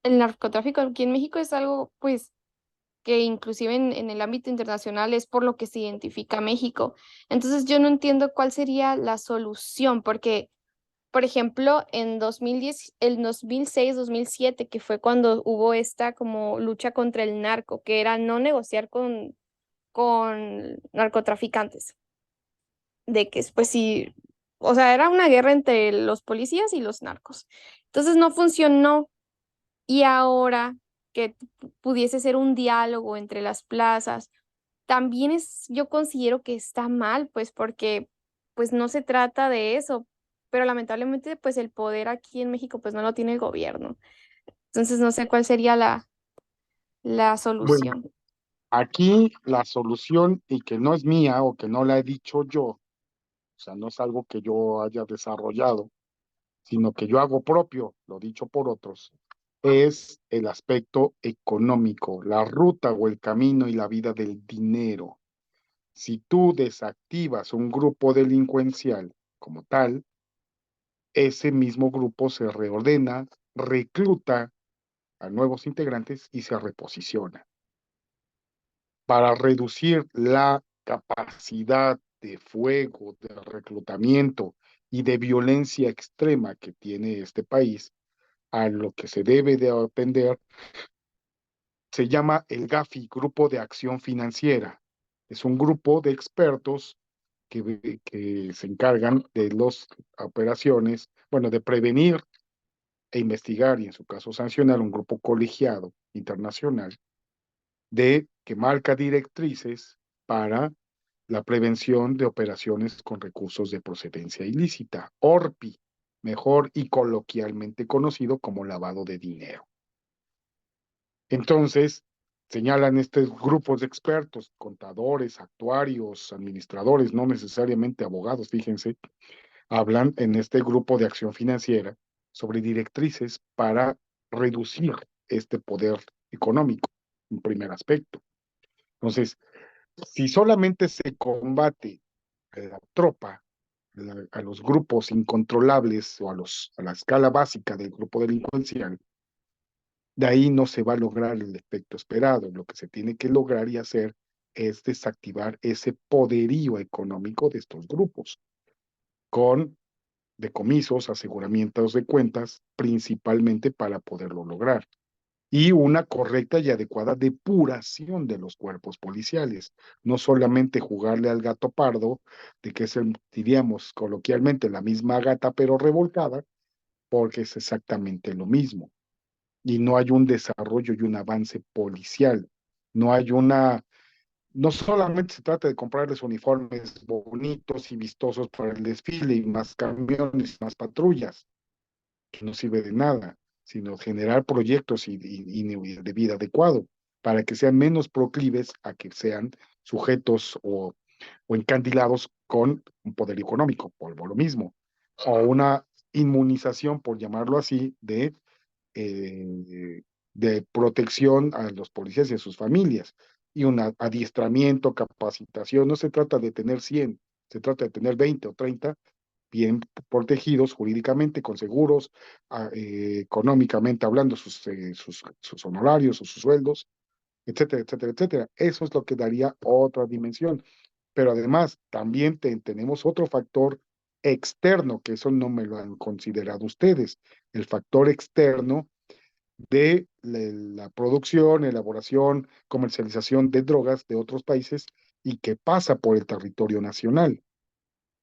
el narcotráfico aquí en México es algo, pues, que inclusive en el ámbito internacional es por lo que se identifica a México. Entonces, yo no entiendo cuál sería la solución, porque por ejemplo, en 2010, el 2006, 2007, que fue cuando hubo esta como lucha contra el narco, que era no negociar con narcotraficantes, de que pues sí, o sea, era una guerra entre los policías y los narcos. Entonces no funcionó y ahora que pudiese ser un diálogo entre las plazas, también yo considero que está mal, pues porque pues no se trata de eso, pero lamentablemente pues el poder aquí en México pues no lo tiene el gobierno. Entonces no sé cuál sería la Bueno, solución. aquí la solución, y que no es mía o que no la he dicho yo, o sea, no es algo que yo haya desarrollado, sino que yo hago propio, lo dicho por otros, es el aspecto económico, la ruta o el camino y la vida del dinero. Si tú desactivas un grupo delincuencial como tal, ese mismo grupo se reordena, recluta a nuevos integrantes y se reposiciona. Para reducir la capacidad de fuego, de reclutamiento y de violencia extrema que tiene este país, a lo que se debe de atender, se llama el GAFI, Grupo de Acción Financiera. Es un grupo de expertos que se encargan de las operaciones, bueno, de prevenir e investigar y en su caso sancionar un grupo colegiado internacional de que marca directrices para la prevención de operaciones con recursos de procedencia ilícita, ORPI, mejor y coloquialmente conocido como lavado de dinero. Entonces, señalan estos grupos de expertos, contadores, actuarios, administradores, no necesariamente abogados, fíjense, hablan en este grupo de acción financiera sobre directrices para reducir este poder económico, un primer aspecto. Entonces, si solamente se combate a la tropa, a los grupos incontrolables o a la escala básica del grupo delincuencial, de ahí no se va a lograr el efecto esperado. Lo que se tiene que lograr y hacer es desactivar ese poderío económico de estos grupos con decomisos, aseguramientos de cuentas, principalmente para poderlo lograr. Y una correcta y adecuada depuración de los cuerpos policiales. No solamente jugarle al gato pardo, de que es, diríamos coloquialmente, la misma gata pero revolcada, porque es exactamente lo mismo. Y no hay un desarrollo y un avance policial. No hay una, no solamente se trata de comprarles uniformes bonitos y vistosos para el desfile y más camiones, más patrullas, que no sirve de nada, sino generar proyectos de vida adecuado para que sean menos proclives a que sean sujetos o encandilados con un poder económico, por lo mismo, o una inmunización, por llamarlo así, de protección a los policías y a sus familias, y un adiestramiento, capacitación. No se trata de tener 100, se trata de tener 20 o 30 bien protegidos jurídicamente, con seguros, económicamente hablando, sus honorarios o sus sueldos, etcétera, etcétera, etcétera. Eso es lo que daría otra dimensión. Pero además, también tenemos otro factor externo, que eso no me lo han considerado ustedes, el factor externo de la producción, elaboración, comercialización de drogas de otros países y que pasa por el territorio nacional.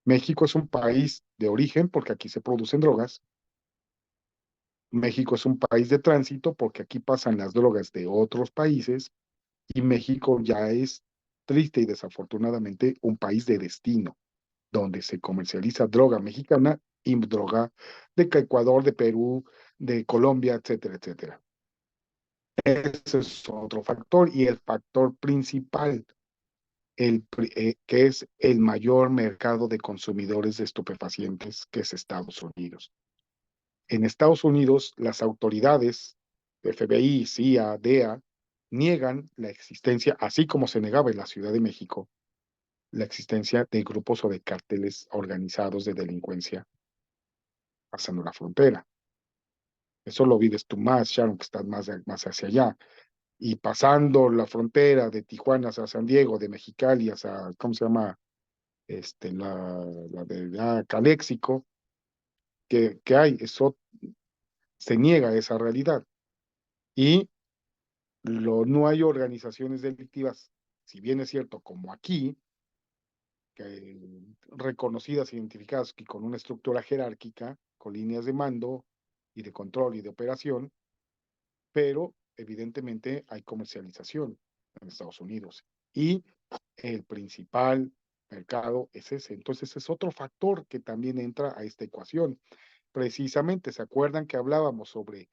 México es un país de origen porque aquí se producen drogas. México es un país de tránsito porque aquí pasan las drogas de otros países. Y México ya es, triste y desafortunadamente, un país de destino, donde se comercializa droga mexicana y droga de Ecuador, de Perú, de Colombia, etcétera, etcétera. Ese es otro factor y el factor principal, que es el mayor mercado de consumidores de estupefacientes, que es Estados Unidos. En Estados Unidos, las autoridades, FBI, CIA, DEA, niegan la existencia, así como se negaba en la Ciudad de México, la existencia de grupos o de cárteles organizados de delincuencia pasando la frontera. Eso lo vives tú más, Sharon, que estás más hacia allá. Y pasando la frontera de Tijuana hacia San Diego, de Mexicali hacia, ¿cómo se llama? La de Caléxico, que hay, eso se niega esa realidad. Y no hay organizaciones delictivas, si bien es cierto, como aquí, reconocidas, identificadas y con una estructura jerárquica, con líneas de mando y de control y de operación, pero evidentemente hay comercialización en Estados Unidos y el principal mercado es ese. Entonces es otro factor que también entra a esta ecuación. Precisamente, ¿se acuerdan que hablábamos sobre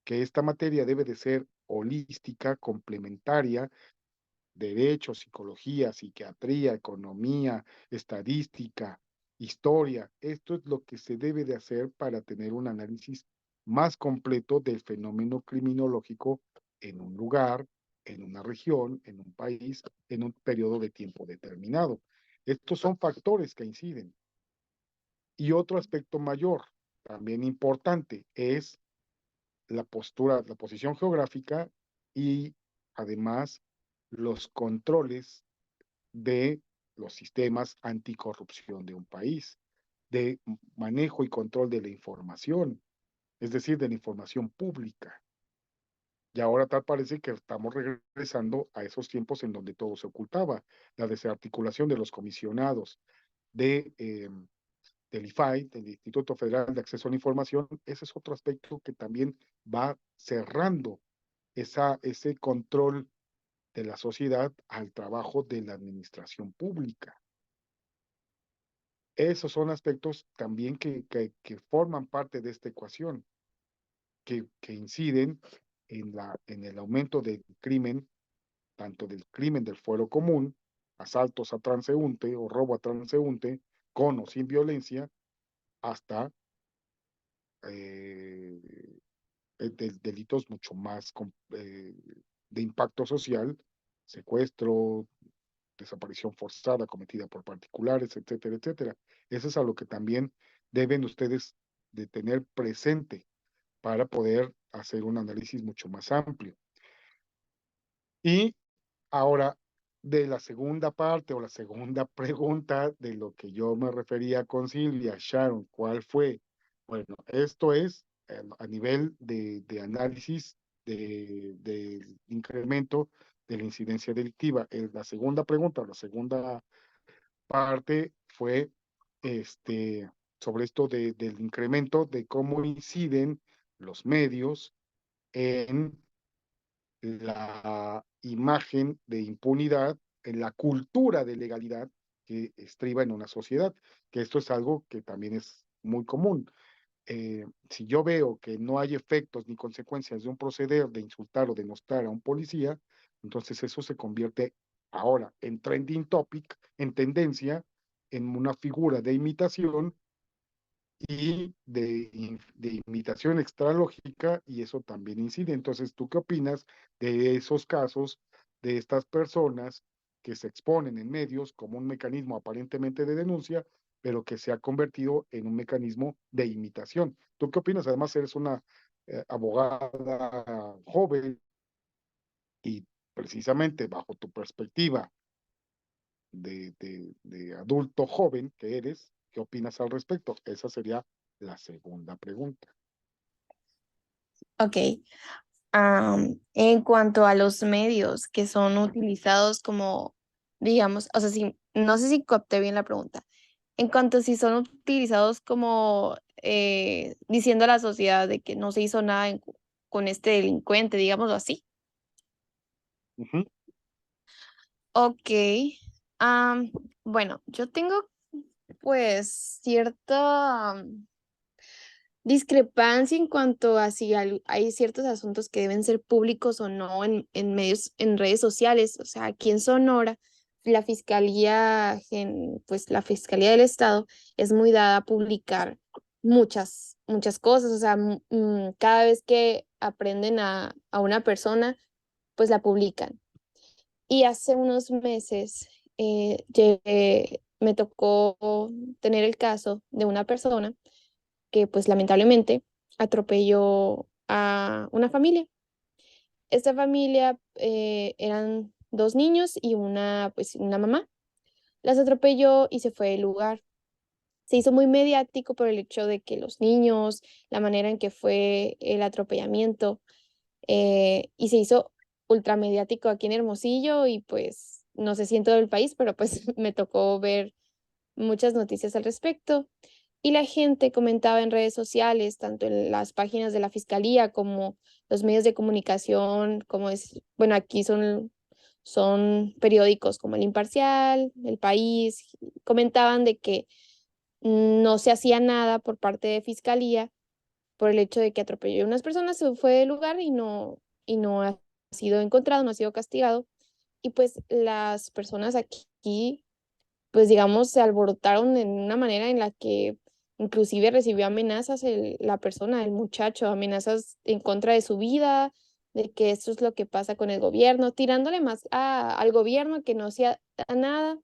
que esta materia debe de ser holística, complementaria? Derecho, psicología, psiquiatría, economía, estadística, historia. Esto es lo que se debe de hacer para tener un análisis más completo del fenómeno criminológico en un lugar, en una región, en un país, en un periodo de tiempo determinado. Estos son factores que inciden. Y otro aspecto mayor, también importante, es la postura, la posición geográfica y además los controles de los sistemas anticorrupción de un país, de manejo y control de la información, es decir, de la información pública. Y ahora tal parece que estamos regresando a esos tiempos en donde todo se ocultaba, la desarticulación de los comisionados del IFAI, del Instituto Federal de Acceso a la Información. Ese es otro aspecto que también va cerrando ese control de la sociedad al trabajo de la administración pública. Esos son aspectos también que forman parte de esta ecuación, que inciden en el aumento del crimen, tanto del crimen del fuero común, asaltos a transeúnte o robo a transeúnte, con o sin violencia, hasta delitos mucho más de impacto social, secuestro, desaparición forzada cometida por particulares, etcétera, etcétera. Eso es a lo que también deben ustedes de tener presente para poder hacer un análisis mucho más amplio. Y ahora, de la segunda parte o la segunda pregunta de lo que yo me refería con Silvia, Sharon, ¿cuál fue? Bueno, esto es a nivel de análisis de incremento de la incidencia delictiva. La segunda pregunta, la segunda parte fue sobre esto del incremento de cómo inciden los medios en la imagen de impunidad, en la cultura de legalidad que estriba en una sociedad, que esto es algo que también es muy común. Si yo veo que no hay efectos ni consecuencias de un proceder de insultar o denostar a un policía, entonces eso se convierte ahora en trending topic, en tendencia, en una figura de imitación y de imitación extralógica, y eso también incide. Entonces, ¿tú qué opinas de esos casos, de estas personas que se exponen en medios como un mecanismo aparentemente de denuncia, pero que se ha convertido en un mecanismo de imitación? ¿Tú qué opinas? Además, eres una abogada joven y precisamente bajo tu perspectiva de adulto joven que eres, ¿qué opinas al respecto? Esa sería la segunda pregunta. Ok. En cuanto a los medios que son utilizados como, digamos, o sea, no sé si capté bien la pregunta. En cuanto a si son utilizados como diciendo a la sociedad de que no se hizo nada con este delincuente, digámoslo así. Ujú. Ok. am, bueno, yo tengo pues cierta discrepancia en cuanto a si hay ciertos asuntos que deben ser públicos o no en medios, en redes sociales. O sea, aquí en Sonora, la Fiscalía, pues la Fiscalía del Estado es muy dada a publicar muchas cosas. O sea, cada vez que aprenden a una persona, pues la publican. Y hace unos meses me tocó tener el caso de una persona que pues lamentablemente atropelló a una familia. Esta familia eran dos niños y pues una mamá. Las atropelló y se fue del lugar. Se hizo muy mediático por el hecho de que los niños, la manera en que fue el atropellamiento, y se hizo ultramediático aquí en Hermosillo y pues no sé si en todo el país, pero pues me tocó ver muchas noticias al respecto. Y la gente comentaba en redes sociales, tanto en las páginas de la fiscalía como los medios de comunicación, bueno, aquí son periódicos como El Imparcial, El País, comentaban de que no se hacía nada por parte de fiscalía por el hecho de que atropelló a unas personas, se fue del lugar y no ha sido encontrado, no ha sido castigado. Y pues las personas aquí pues digamos, se alborotaron en una manera en la que inclusive recibió amenazas la persona, el muchacho, amenazas en contra de su vida, de que esto es lo que pasa con el gobierno, tirándole más al gobierno que no hacía nada,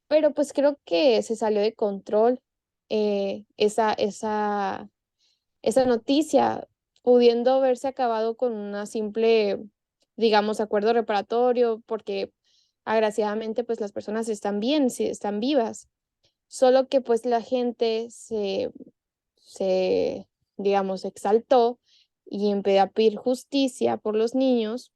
pero pues creo que se salió de control esa noticia, pudiendo haberse acabado con una simple, digamos, acuerdo reparatorio, porque agraciadamente pues las personas están bien, sí, están vivas, solo que pues la gente se digamos, exaltó y empezó a pedir justicia por los niños,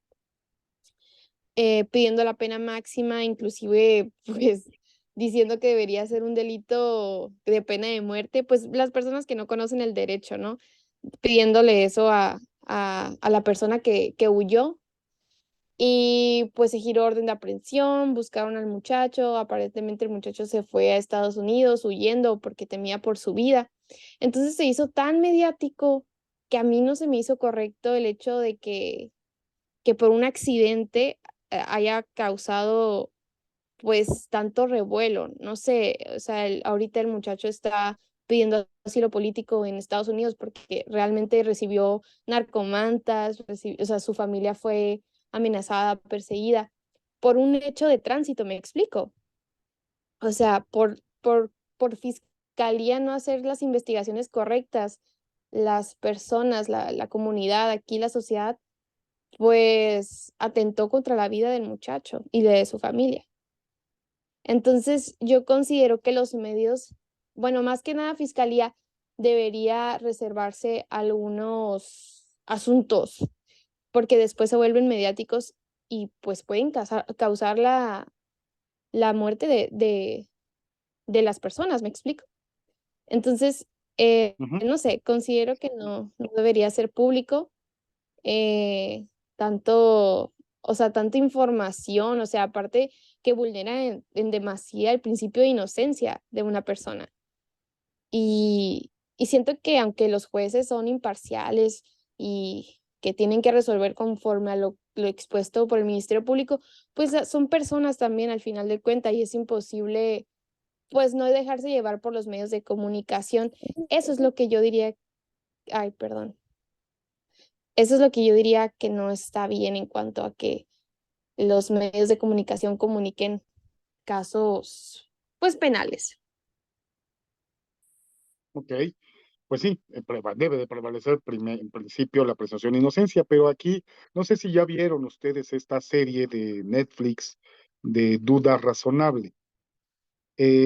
pidiendo la pena máxima, inclusive pues diciendo que debería ser un delito de pena de muerte, pues las personas que no conocen el derecho, ¿no? Pidiéndole eso a la persona que huyó. Y pues se giró orden de aprehensión, buscaron al muchacho, aparentemente el muchacho se fue a Estados Unidos huyendo porque temía por su vida. Entonces se hizo tan mediático que a mí no se me hizo correcto el hecho de que por un accidente haya causado pues tanto revuelo. No sé, o sea, ahorita el muchacho está pidiendo asilo político en Estados Unidos porque realmente recibió narcomantas, o sea, su familia fue amenazada, perseguida por un hecho de tránsito, ¿me explico? O sea, por fiscalía no hacer las investigaciones correctas, las personas, la comunidad, aquí la sociedad, pues atentó contra la vida del muchacho y de su familia. Entonces, yo considero que los medios, bueno, más que nada fiscalía, debería reservarse algunos asuntos, porque después se vuelven mediáticos y pues pueden causar la muerte de las personas, ¿me explico? Entonces, Ujú. no sé, considero que no debería ser público tanto, o sea, tanta información, o sea, aparte que vulnera en demasía el principio de inocencia de una persona. Y siento que aunque los jueces son imparciales y que tienen que resolver conforme a lo expuesto por el Ministerio Público, pues son personas también al final de cuentas y es imposible pues no dejarse llevar por los medios de comunicación. Eso es lo que yo diría, ay, perdón, eso es lo que yo diría que no está bien en cuanto a que los medios de comunicación comuniquen casos, pues, penales. Ok, pues sí, debe de prevalecer en principio la presunción de inocencia, pero aquí no sé si ya vieron ustedes esta serie de Netflix de Duda Razonable.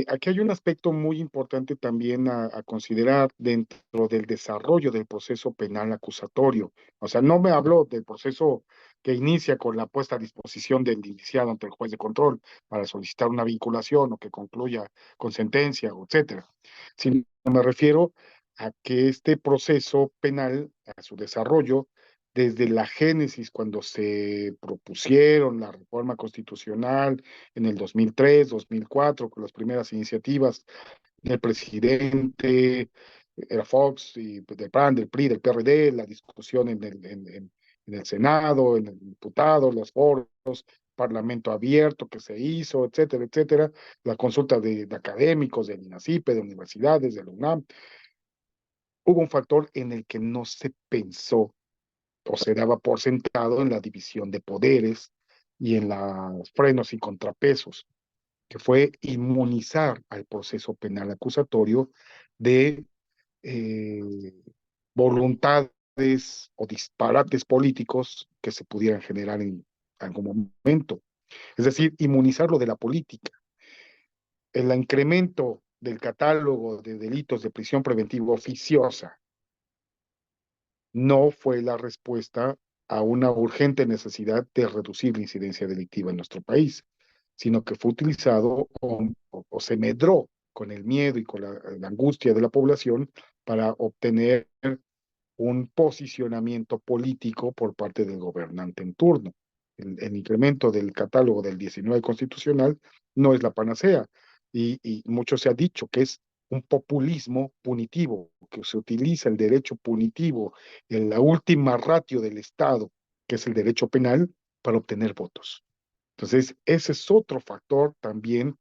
Aquí hay un aspecto muy importante también a considerar dentro del desarrollo del proceso penal acusatorio. O sea, no me hablo del proceso que inicia con la puesta a disposición del indiciado ante el juez de control para solicitar una vinculación o que concluya con sentencia, etcétera. Sino me refiero a que este proceso penal, a su desarrollo, desde la génesis, cuando se propusieron la reforma constitucional, en el 2003, 2004, con las primeras iniciativas del presidente, era Fox, y pues, del PAN, del PRI, del PRD, la discusión en el Senado, en el diputado, los foros, parlamento abierto que se hizo, etcétera, etcétera, la consulta de académicos, del INACIPE, de universidades, de la UNAM. Hubo un factor en el que no se pensó o se daba por sentado en la división de poderes y en los frenos y contrapesos, que fue inmunizar al proceso penal acusatorio de eh, voluntades o disparates políticos que se pudieran generar en algún momento. Es decir, inmunizarlo de la política. El incremento del catálogo de delitos de prisión preventiva oficiosa no fue la respuesta a una urgente necesidad de reducir la incidencia delictiva en nuestro país, sino que fue utilizado o se medró con el miedo y con la angustia de la población para obtener un posicionamiento político por parte del gobernante en turno. El incremento del catálogo del 19 constitucional no es la panacea y mucho se ha dicho que es un populismo punitivo, que se utiliza el derecho punitivo, en la última ratio del Estado, que es el derecho penal, para obtener votos. Entonces, ese es otro factor también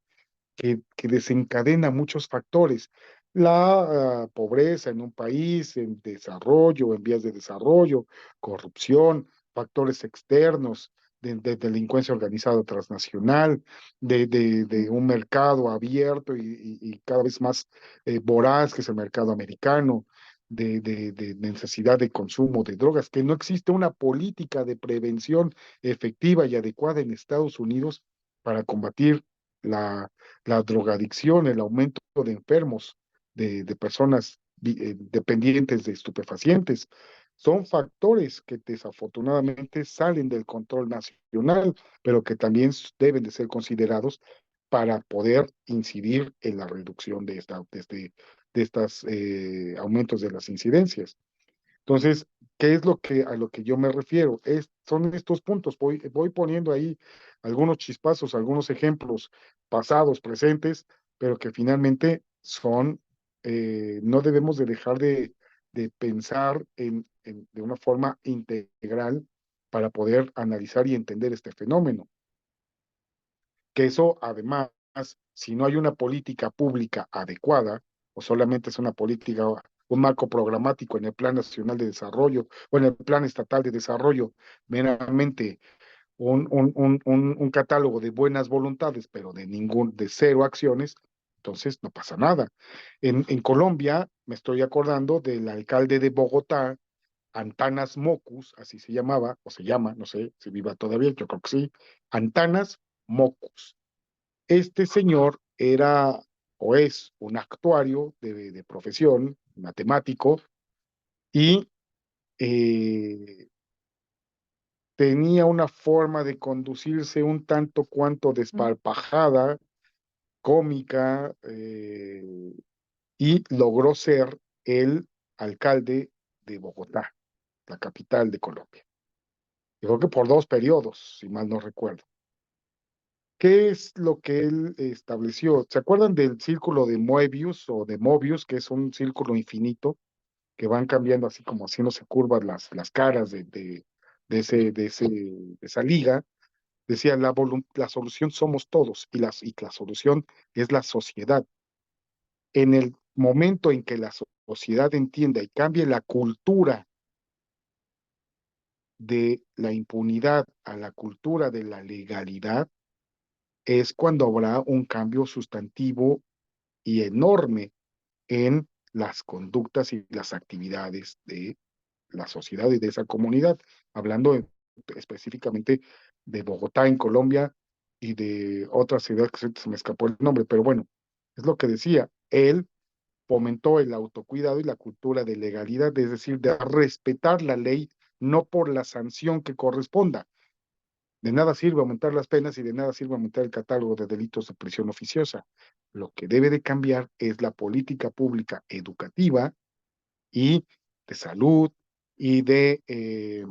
que desencadena muchos factores. La pobreza en un país, en desarrollo, en vías de desarrollo, corrupción, factores externos de delincuencia organizada transnacional, de un mercado abierto y cada vez más voraz, que es el mercado americano, de necesidad de consumo de drogas, que no existe una política de prevención efectiva y adecuada en Estados Unidos para combatir la, la drogadicción, el aumento de enfermos, de personas dependientes de estupefacientes, son factores que desafortunadamente salen del control nacional, pero que también deben de ser considerados para poder incidir en la reducción de estos aumentos de las incidencias. Entonces, ¿qué es a lo que yo me refiero? Son estos puntos. Voy poniendo ahí algunos chispazos, algunos ejemplos pasados, presentes, pero que finalmente no debemos de dejar de pensar de una forma integral para poder analizar y entender este fenómeno. Que eso, además, si no hay una política pública adecuada, o solamente es una política, un marco programático en el Plan Nacional de Desarrollo o en el Plan Estatal de Desarrollo, meramente un catálogo de buenas voluntades, pero de cero acciones, entonces no pasa nada. En Colombia, me estoy acordando del alcalde de Bogotá, Antanas Mocus, así se llamaba, o se llama, no sé si viva todavía, yo creo que sí, Antanas Mocus. Este señor era o es un actuario de profesión, matemático, y tenía una forma de conducirse un tanto cuanto desparpajada, cómica, y logró ser el alcalde de Bogotá, la capital de Colombia. Yo creo que por 2 periodos, si mal no recuerdo. ¿Qué es lo que él estableció? ¿Se acuerdan del círculo de Moebius o de Mobius, que es un círculo infinito que van cambiando así como haciéndose curvas las caras de esa liga? Decía, la solución somos todos y la solución es la sociedad. En el momento en que la sociedad entienda y cambie la cultura de la impunidad a la cultura de la legalidad, es cuando habrá un cambio sustantivo y enorme en las conductas y las actividades de la sociedad y de esa comunidad, hablando específicamente de Bogotá en Colombia y de otra ciudad que se me escapó el nombre, pero bueno, es lo que decía, él fomentó el autocuidado y la cultura de legalidad, es decir, de respetar la ley, no por la sanción que corresponda. De nada sirve aumentar las penas y de nada sirve aumentar el catálogo de delitos de prisión oficiosa. Lo que debe de cambiar es la política pública educativa y de salud y de eh,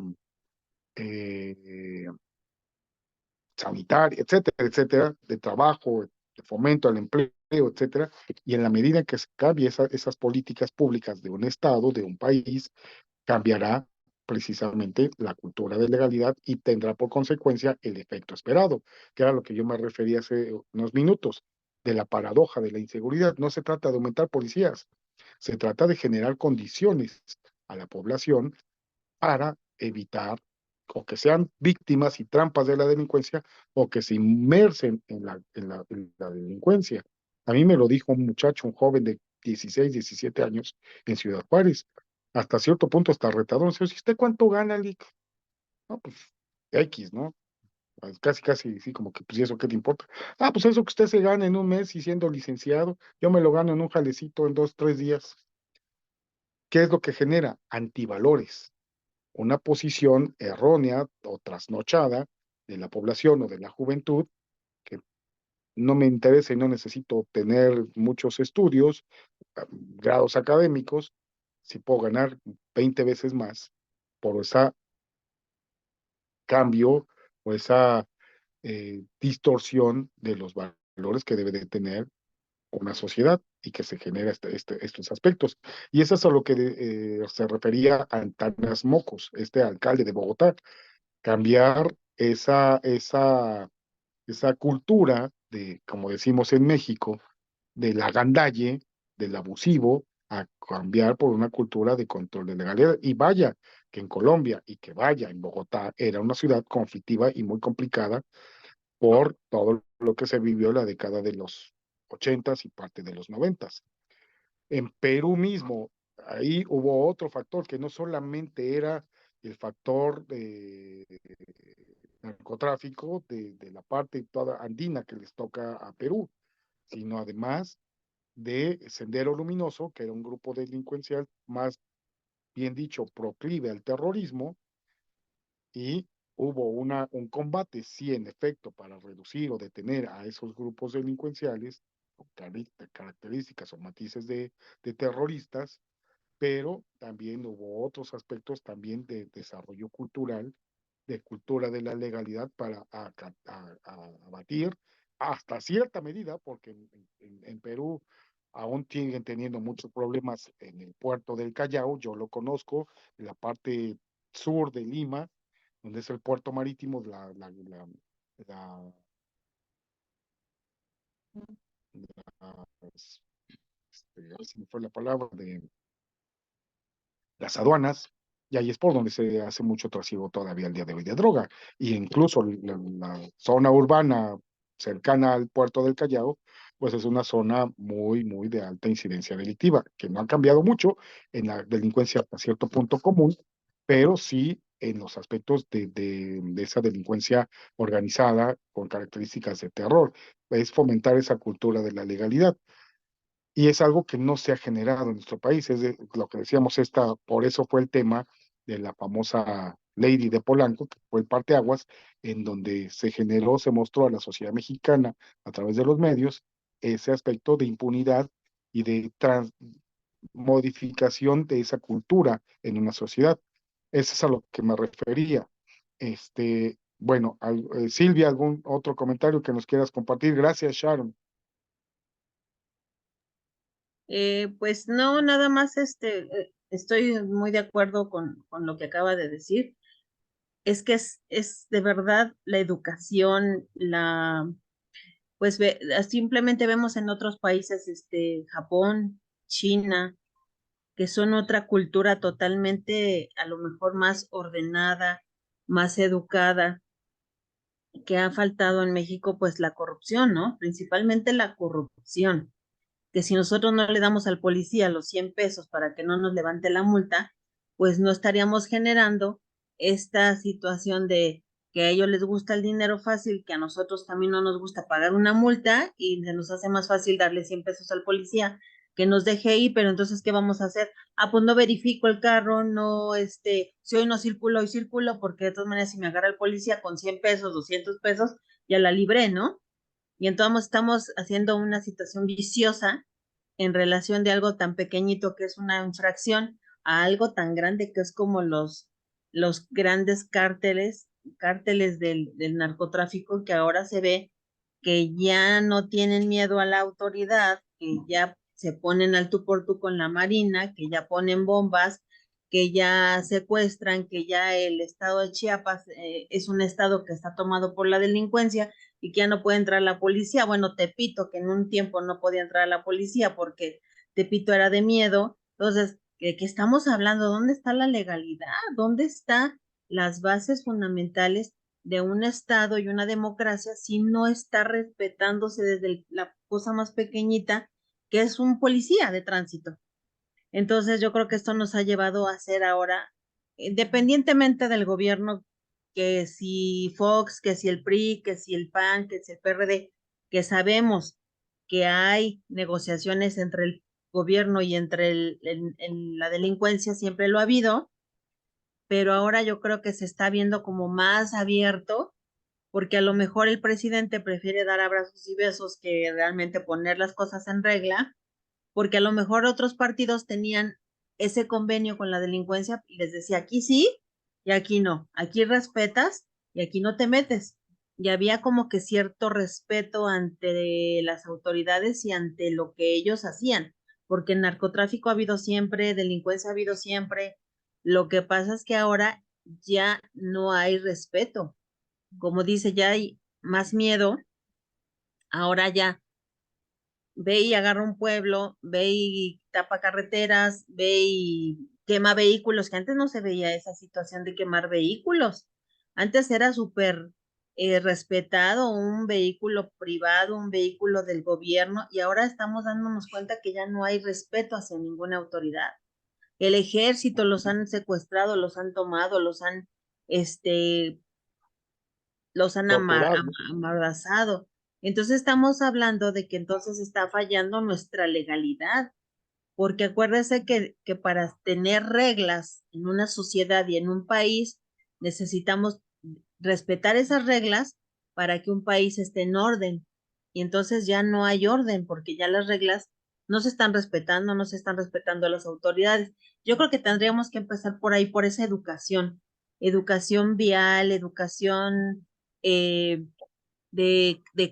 sanitaria, etcétera, etcétera, de trabajo, de fomento al empleo, etcétera. Y en la medida que se cambie esas políticas públicas de un Estado, de un país, cambiará precisamente la cultura de legalidad y tendrá por consecuencia el efecto esperado, que era lo que yo me refería hace unos minutos, de la paradoja de la inseguridad. No se trata de aumentar policías, se trata de generar condiciones a la población para evitar o que sean víctimas y trampas de la delincuencia o que se inmersen en la delincuencia. A mí me lo dijo un muchacho, un joven de 16, 17 años en Ciudad Juárez. Hasta cierto punto está retador. ¿Y usted cuánto gana, Lick? No, pues X, ¿no? Pues, casi, casi, sí, como que, pues, ¿y eso qué te importa? Ah, pues eso que usted se gana en un mes y siendo licenciado, yo me lo gano en un jalecito en 2, 3 días. ¿Qué es lo que genera? Antivalores, una posición errónea o trasnochada de la población o de la juventud, que no me interesa y no necesito tener muchos estudios, grados académicos, si puedo ganar 20 veces más por ese cambio o esa distorsión de los valores que debe de tener una sociedad y que se genera estos aspectos. Y eso es a lo que se refería Antanas Mocos, este alcalde de Bogotá, cambiar esa cultura de, como decimos en México, del agandalle, del abusivo, a cambiar por una cultura de control de legalidad. Y vaya que en Colombia y que vaya en Bogotá era una ciudad conflictiva y muy complicada por todo lo que se vivió en la década de los 80 y parte de los 90. En Perú mismo, ahí hubo otro factor que no solamente era el factor de narcotráfico de la parte toda andina que les toca a Perú, sino además de Sendero Luminoso, que era un grupo delincuencial más bien dicho proclive al terrorismo, y hubo un combate, sí, en efecto, para reducir o detener a esos grupos delincuenciales con características o matices de terroristas, pero también hubo otros aspectos también de desarrollo cultural, de cultura de la legalidad para abatir hasta cierta medida, porque en Perú aún siguen teniendo muchos problemas en el puerto del Callao, yo lo conozco, en la parte sur de Lima, donde es el puerto marítimo, la, se me fue la palabra, de las aduanas, y ahí es por donde se hace mucho trasiego todavía al día de hoy de droga, y incluso la zona urbana cercana al puerto del Callao, pues es una zona muy, muy de alta incidencia delictiva, que no ha cambiado mucho en la delincuencia hasta cierto punto común, pero sí en los aspectos de esa delincuencia organizada con características de terror, es fomentar esa cultura de la legalidad. Y es algo que no se ha generado en nuestro país, es lo que decíamos, por eso fue el tema de la famosa Lady de Polanco, que fue el parteaguas, en donde se generó, se mostró a la sociedad mexicana a través de los medios ese aspecto de impunidad y de modificación de esa cultura en una sociedad. Eso es a lo que me refería. Bueno, Silvia, ¿algún otro comentario que nos quieras compartir? Gracias, Sharon. Pues no, nada más estoy muy de acuerdo con lo que acaba de decir. Es que es de verdad la educación, pues simplemente vemos en otros países, Japón, China, que son otra cultura totalmente, a lo mejor más ordenada, más educada, que ha faltado en México, pues la corrupción, ¿no? Principalmente la corrupción, que si nosotros no le damos al policía los 100 pesos para que no nos levante la multa, pues no estaríamos generando esta situación de que a ellos les gusta el dinero fácil, que a nosotros también no nos gusta pagar una multa y se nos hace más fácil darle 100 pesos al policía que nos deje ir, pero entonces, ¿qué vamos a hacer? Ah, pues no verifico el carro, no, si hoy no circulo, hoy circulo, porque de todas maneras si me agarra el policía con 100 pesos, 200 pesos, ya la libré, ¿no? Y entonces estamos haciendo una situación viciosa en relación de algo tan pequeñito que es una infracción a algo tan grande que es como los grandes cárteles del narcotráfico, que ahora se ve que ya no tienen miedo a la autoridad, que ya se ponen al tú por tú con la Marina, que ya ponen bombas, que ya secuestran, que ya el estado de Chiapas es un estado que está tomado por la delincuencia y que ya no puede entrar la policía. Bueno, Tepito, que en un tiempo no podía entrar la policía porque Tepito era de miedo. Entonces, ¿qué estamos hablando? ¿Dónde está la legalidad? ¿Dónde están las bases fundamentales de un Estado y una democracia si no está respetándose desde la cosa más pequeñita, que es un policía de tránsito? Entonces yo creo que esto nos ha llevado a ser ahora, independientemente del gobierno, que si Fox, que si el PRI, que si el PAN, que si el PRD, que sabemos que hay negociaciones entre el gobierno y entre la delincuencia, siempre lo ha habido, pero ahora yo creo que se está viendo como más abierto, porque a lo mejor el presidente prefiere dar abrazos y besos que realmente poner las cosas en regla, porque a lo mejor otros partidos tenían ese convenio con la delincuencia y les decía, aquí sí y aquí no, aquí respetas y aquí no te metes. Y había como que cierto respeto ante las autoridades y ante lo que ellos hacían, porque el narcotráfico ha habido siempre, delincuencia ha habido siempre. Lo que pasa es que ahora ya no hay respeto. Como dice, ya hay más miedo. Ahora ya ve y agarra un pueblo, ve y tapa carreteras, ve y quema vehículos, que antes no se veía esa situación de quemar vehículos. Antes era súper respetado un vehículo privado, un vehículo del gobierno, y ahora estamos dándonos cuenta que ya no hay respeto hacia ninguna autoridad. El ejército los han secuestrado, los han tomado, este, los han Torturado. amordazado. Entonces estamos hablando de que entonces está fallando nuestra legalidad, porque acuérdese que para tener reglas en una sociedad y en un país necesitamos respetar esas reglas para que un país esté en orden. Y entonces ya no hay orden, porque ya las reglas no se están respetando, no se están respetando a las autoridades. Yo creo que tendríamos que empezar por ahí, por esa educación, educación vial, educación de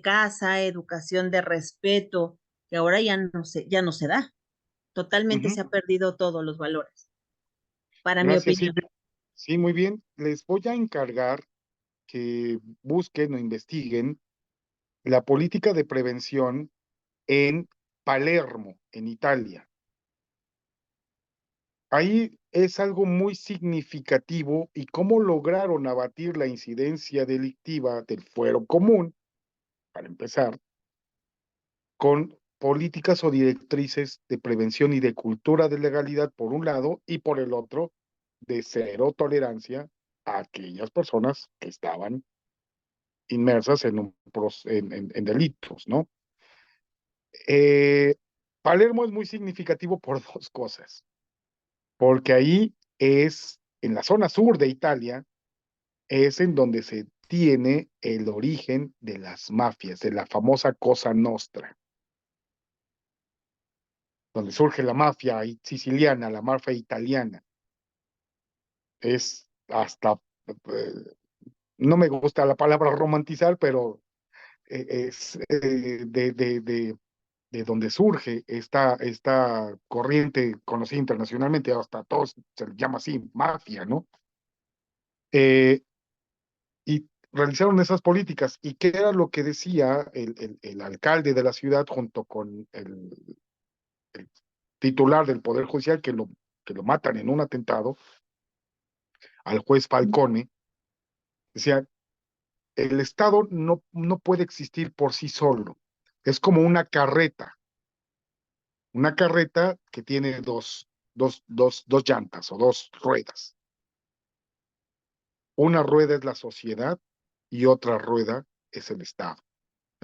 casa, educación de respeto, que ahora ya no se da. Totalmente Ujú. se ha perdido todos los valores, para mi Gracias, opinión. Silvia. Sí, muy bien. Les voy a encargar que busquen o investiguen la política de prevención en Palermo, en Italia. ahí es algo muy significativo y cómo lograron abatir la incidencia delictiva del fuero común, para empezar, con políticas o directrices de prevención y de cultura de legalidad por un lado y por el otro de cero tolerancia a aquellas personas que estaban inmersas en delitos, ¿no? Eh, Palermo es muy significativo por dos cosas, porque ahí es, en la zona sur de Italia, es en donde se tiene el origen de las mafias, de la famosa Cosa Nostra, donde surge la mafia siciliana, la mafia italiana. Es hasta, no me gusta la palabra romantizar, pero es de donde surge esta corriente conocida internacionalmente, hasta todos se le llama así, mafia, ¿no? Eh, y realizaron esas políticas. ¿Y qué era lo que decía el alcalde de la ciudad junto con el titular del Poder Judicial que lo matan en un atentado, al juez Falcone? Decía, el Estado no puede existir por sí solo. Es como una carreta que tiene dos llantas o dos ruedas. Una rueda es la sociedad y otra rueda es el Estado,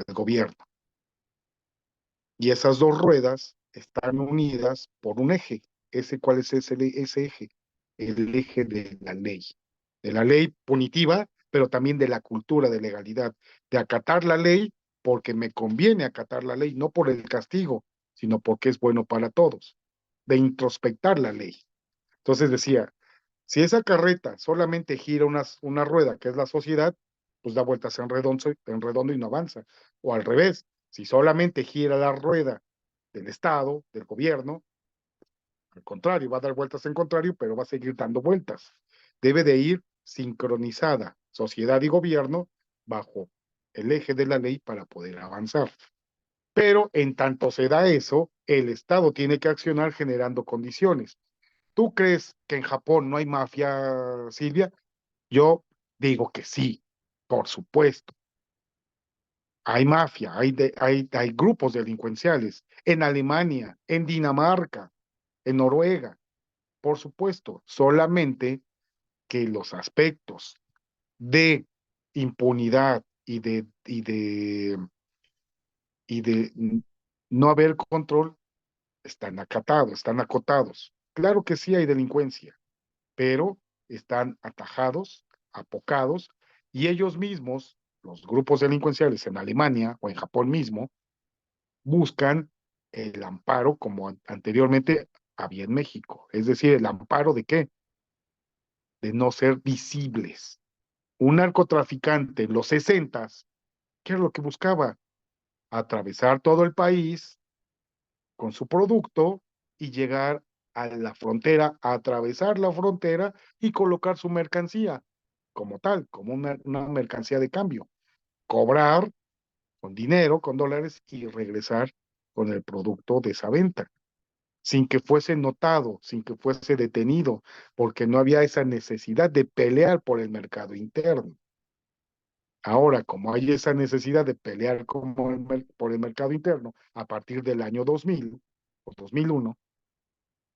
el gobierno. Y esas dos ruedas están unidas por un eje. ¿Cuál es ese eje? El eje de la ley punitiva, pero también de la cultura de legalidad, de acatar la ley porque me conviene acatar la ley, no por el castigo, sino porque es bueno para todos, de introspectar la ley. Entonces decía, si esa carreta solamente gira una rueda, que es la sociedad, pues da vueltas en redondo y no avanza. O al revés, si solamente gira la rueda del Estado, del gobierno, al contrario, va a dar vueltas en contrario, pero va a seguir dando vueltas. Debe de ir sincronizada sociedad y gobierno bajo el eje de la ley para poder avanzar. Pero en tanto se da eso, el Estado tiene que accionar generando condiciones. ¿Tú crees que en Japón no hay mafia, Silvia? Yo digo que sí, por supuesto. Hay mafia, hay grupos delincuenciales en Alemania, en Dinamarca, en Noruega, por supuesto. Solamente que los aspectos de impunidad y de no haber control están acotados. Claro que sí hay delincuencia, pero están atajados, apocados, y ellos mismos, los grupos delincuenciales en Alemania o en Japón mismo, buscan el amparo como anteriormente había en México. Es decir, ¿el amparo de qué? De no ser visibles. Un narcotraficante en los 60, ¿qué es lo que buscaba? Atravesar todo el país con su producto y llegar a la frontera, atravesar la frontera y colocar su mercancía como tal, como una mercancía de cambio, cobrar con dinero, con dólares y regresar con el producto de esa venta, sin que fuese notado, sin que fuese detenido, porque no había esa necesidad de pelear por el mercado interno. Ahora, como hay esa necesidad de pelear por el mercado interno a partir del año 2000 o 2001,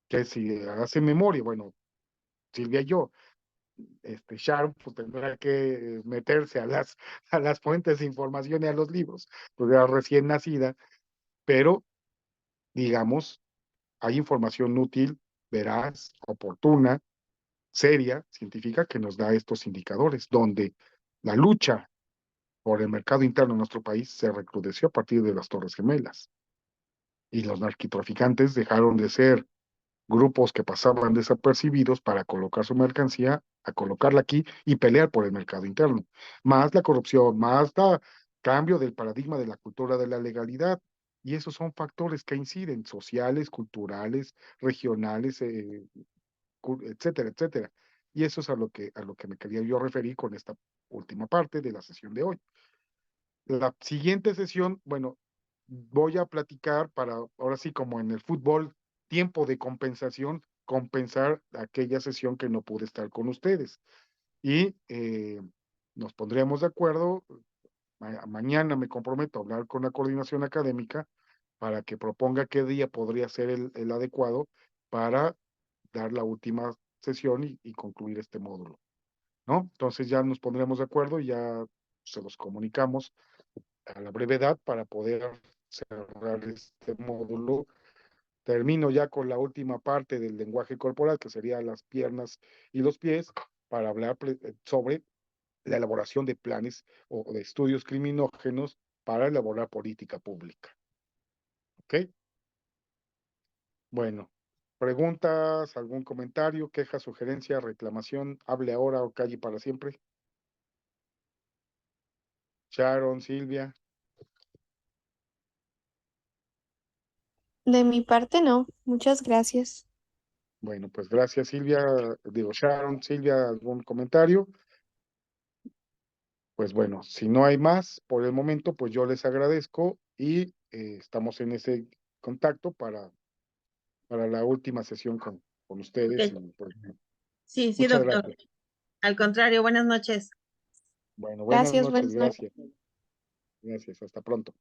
que si hace memoria, bueno, Silvia y yo, Sharon pues tendrá que meterse a las fuentes de información y a los libros, pues era recién nacida, pero digamos, hay información útil, veraz, oportuna, seria, científica, que nos da estos indicadores, donde la lucha por el mercado interno en nuestro país se recrudeció a partir de las Torres Gemelas. Y los narcotraficantes dejaron de ser grupos que pasaban desapercibidos para colocar su mercancía, a colocarla aquí y pelear por el mercado interno. Más la corrupción, más el cambio del paradigma de la cultura de la legalidad. Y esos son factores que inciden, sociales, culturales, regionales, etcétera, etcétera. Y eso es a lo que me quería yo referir con esta última parte de la sesión de hoy. La siguiente sesión, bueno, voy a platicar para, ahora sí, como en el fútbol, tiempo de compensación, compensar aquella sesión que no pude estar con ustedes. Y nos pondríamos de acuerdo. Mañana me comprometo a hablar con la coordinación académica para que proponga qué día podría ser el adecuado para dar la última sesión y concluir este módulo, ¿no? Entonces ya nos pondremos de acuerdo y ya se los comunicamos a la brevedad para poder cerrar este módulo. Termino ya con la última parte del lenguaje corporal, que sería las piernas y los pies, para hablar sobre la elaboración de planes o de estudios criminógenos para elaborar política pública. ¿Ok? Bueno, preguntas, algún comentario, queja, sugerencia, reclamación, hable ahora o calle para siempre. Sharon, Silvia. De mi parte, no. Muchas gracias. Bueno, pues gracias, Silvia. Digo, Sharon, Silvia, ¿algún comentario? Pues bueno, si no hay más por el momento, pues yo les agradezco y estamos en ese contacto para la última sesión con ustedes. Ok. Y, pues, Sí, sí, muchas doctor. gracias. Al contrario, buenas noches. Bueno, buenas Gracias, noches, buenas noches. gracias. Gracias, hasta pronto.